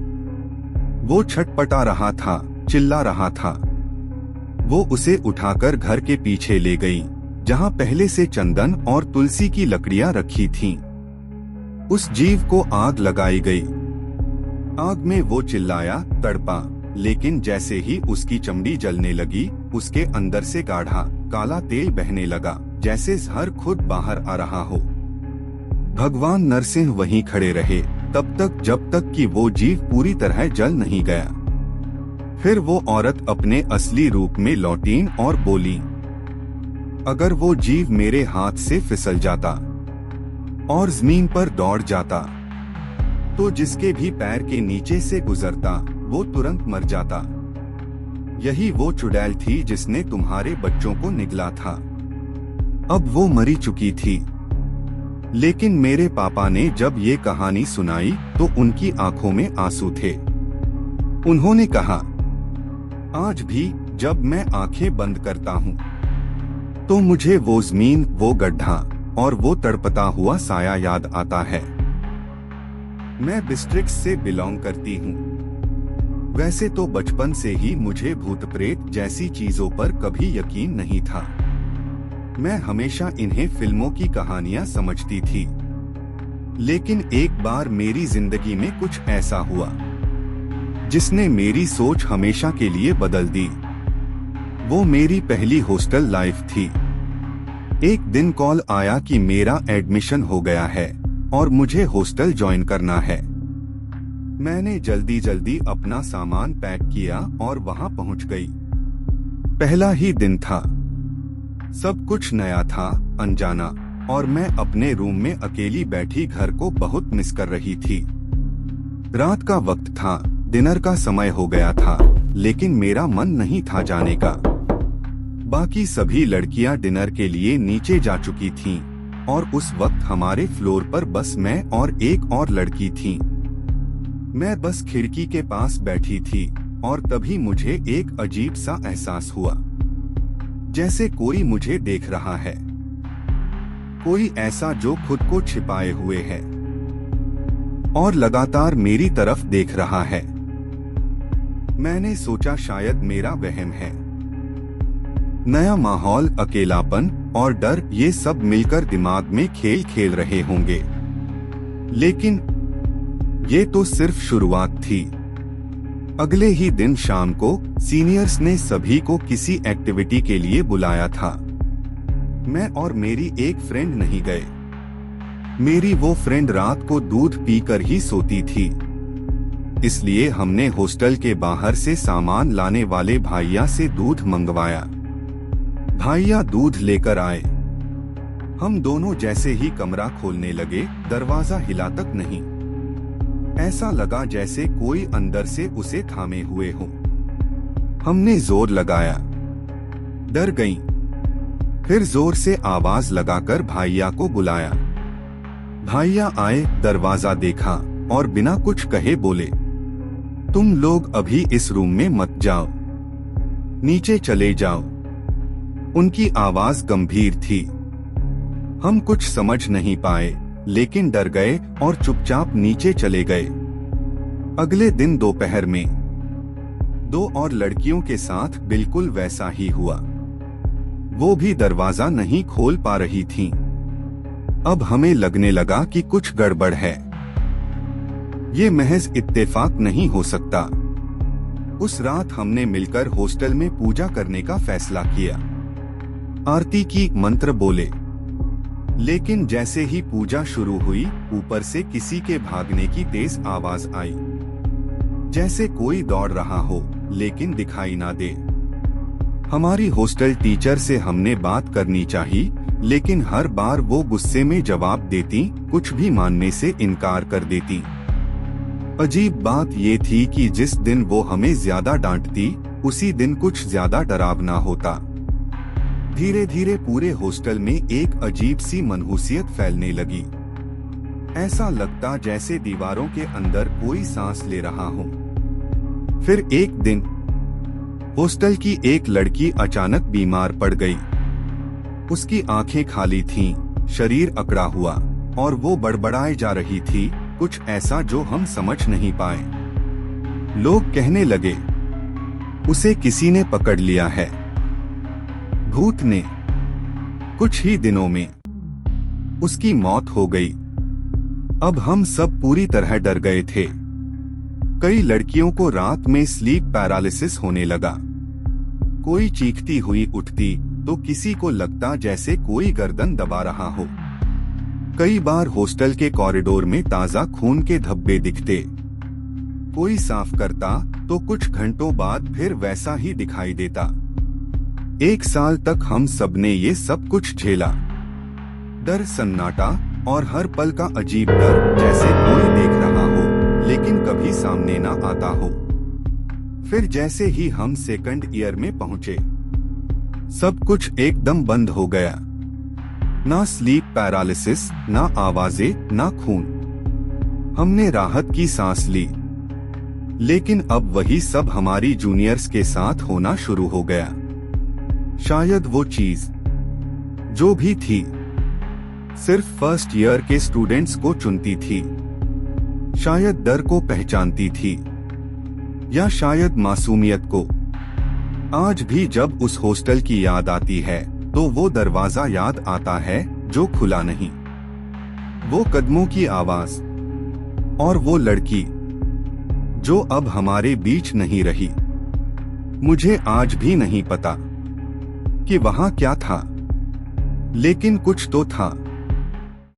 Speaker 1: वो छटपटा रहा था, चिल्ला रहा था। वो उसे उठाकर घर के पीछे ले गई, जहां पहले से चंदन और तुलसी की लकड़ियां रखी थीं। उस जीव को आग लगाई गई। आग में वो चिल्लाया, तड़पा, लेकिन जैसे ही उसकी चमड़ी जलने लगी, उसके अंदर से गाढ़ा काला तेल बहने लगा, जैसे जहर खुद बाहर आ रहा हो। भगवान नरसिंह वहीं खड़े रहे तब तक जब तक कि वो जीव पूरी तरह जल नहीं गया। फिर वो औरत अपने असली रूप में लौटी और बोली, अगर वो जीव मेरे हाथ से फिसल जाता और जमीन पर दौड़ जाता, तो जिसके भी पैर के नीचे से गुजरता वो तुरंत मर जाता। यही वो चुड़ैल थी जिसने तुम्हारे बच्चों को निगला था। अब वो मरी चुकी थी। लेकिन मेरे पापा ने जब ये कहानी सुनाई तो उनकी आंखों में आंसू थे। उन्होंने कहा, आज भी जब मैं आंखें बंद करता हूँ तो मुझे वो जमीन, वो गड्ढा और वो तड़पता हुआ साया याद आता है। मैं बिस्ट्रिक्स से बिलोंग करती हूँ। वैसे तो बचपन से ही मुझे भूत प्रेत जैसी चीजों पर कभी यकीन नहीं था। मैं हमेशा इन्हें फिल्मों की कहानियां समझती थी। लेकिन एक बार मेरी जिंदगी में कुछ ऐसा हुआ जिसने मेरी सोच हमेशा के लिए बदल दी। वो मेरी पहली हॉस्टल लाइफ थी। एक दिन कॉल आया कि मेरा एडमिशन हो गया है और मुझे हॉस्टल ज्वाइन करना है। मैंने जल्दी जल्दी अपना सामान पैक किया और वहां पहुंच गई। पहला ही दिन था। सब कुछ नया था, अनजाना, और मैं अपने रूम में अकेली बैठी घर को बहुत मिस कर रही थी। रात का वक्त था, डिनर का समय हो गया था, लेकिन मेरा मन नहीं था जाने का। बाकी सभी लड़कियां डिनर के लिए नीचे जा चुकी थीं, और उस वक्त हमारे फ्लोर पर बस मैं और एक और लड़की थी। मैं बस खिड़की के पास बैठी थी और तभी मुझे एक अजीब सा एहसास हुआ, जैसे कोई मुझे देख रहा है, कोई ऐसा जो खुद को छिपाए हुए है और लगातार मेरी तरफ देख रहा है। मैंने सोचा शायद मेरा वहम है। नया माहौल, अकेलापन और डर, ये सब मिलकर दिमाग में खेल खेल रहे होंगे। लेकिन ये तो सिर्फ शुरुआत थी। अगले ही दिन शाम को सीनियर्स ने सभी को किसी एक्टिविटी के लिए बुलाया था। मैं और मेरी एक फ्रेंड नहीं गए। मेरी वो फ्रेंड रात को दूध पीकर ही सोती थी। इसलिए हमने हॉस्टल के बाहर से सामान लाने वाले भाइया से दूध मंगवाया। भाइया दूध लेकर आए। हम दोनों जैसे ही कमरा खोलने लगे, दरवाजा हिला तक नहीं। ऐसा लगा जैसे कोई अंदर से उसे थामे हुए हो। हमने जोर लगाया, डर गईं। फिर जोर से आवाज लगाकर भाइया को बुलाया। भाइया आए, दरवाजा देखा और बिना कुछ कहे बोले, तुम लोग अभी इस रूम में मत जाओ, नीचे चले जाओ। उनकी आवाज गंभीर थी। हम कुछ समझ नहीं पाए, लेकिन डर गए और चुपचाप नीचे चले गए। अगले दिन दोपहर में 2 और लड़कियों के साथ बिल्कुल वैसा ही हुआ। वो भी दरवाजा नहीं खोल पा रही थीं। अब हमें लगने लगा कि कुछ गड़बड़ है। ये महज इत्तेफाक नहीं हो सकता। उस रात हमने मिलकर हॉस्टल में पूजा करने का फैसला किया। आरती की, मंत्र बोले। लेकिन जैसे ही पूजा शुरू हुई, ऊपर से किसी के भागने की तेज आवाज आई, जैसे कोई दौड़ रहा हो लेकिन दिखाई ना दे। हमारी हॉस्टल टीचर से हमने बात करनी चाहिए, लेकिन हर बार वो गुस्से में जवाब देती, कुछ भी मानने से इनकार कर देती। अजीब बात ये थी कि जिस दिन वो हमें ज्यादा डांटती, उसी दिन कुछ ज्यादा डरावना होता। धीरे धीरे पूरे हॉस्टल में एक अजीब सी मनहूसियत फैलने लगी। ऐसा लगता जैसे दीवारों के अंदर कोई सांस ले रहा हो। फिर एक दिन हॉस्टल की एक लड़की अचानक बीमार पड़ गई। उसकी आंखें खाली थीं, शरीर अकड़ा हुआ और वो बड़बड़ाए जा रही थी, कुछ ऐसा जो हम समझ नहीं पाए। लोग कहने लगे, उसे किसी ने पकड़ लिया है, भूत ने। कुछ ही दिनों में उसकी मौत हो गई। अब हम सब पूरी तरह डर गए थे। कई लड़कियों को रात में स्लीप पैरालिसिस होने लगा। कोई चीखती हुई उठती तो किसी को लगता जैसे कोई गर्दन दबा रहा हो। कई बार हॉस्टल के कॉरिडोर में ताजा खून के धब्बे दिखते। कोई साफ करता तो कुछ घंटों बाद फिर वैसा ही दिखाई देता। 1 साल तक हम सबने ये सब कुछ झेला। डर, सन्नाटा और हर पल का अजीब डर, जैसे कोई देख रहा हो लेकिन कभी सामने ना आता हो। फिर जैसे ही हम सेकंड ईयर में पहुंचे, सब कुछ एकदम बंद हो गया। ना स्लीप पैरालिसिस, ना आवाजें, ना खून। हमने राहत की सांस ली। लेकिन अब वही सब हमारी जूनियर्स के साथ होना शुरू हो गया। शायद वो चीज जो भी थी सिर्फ फर्स्ट ईयर के स्टूडेंट्स को चुनती थी। शायद डर को पहचानती थी, या शायद मासूमियत को। आज भी जब उस हॉस्टल की याद आती है तो वो दरवाजा याद आता है जो खुला नहीं, वो कदमों की आवाज और वो लड़की जो अब हमारे बीच नहीं रही। मुझे आज भी नहीं पता कि वहां क्या था, लेकिन कुछ तो था।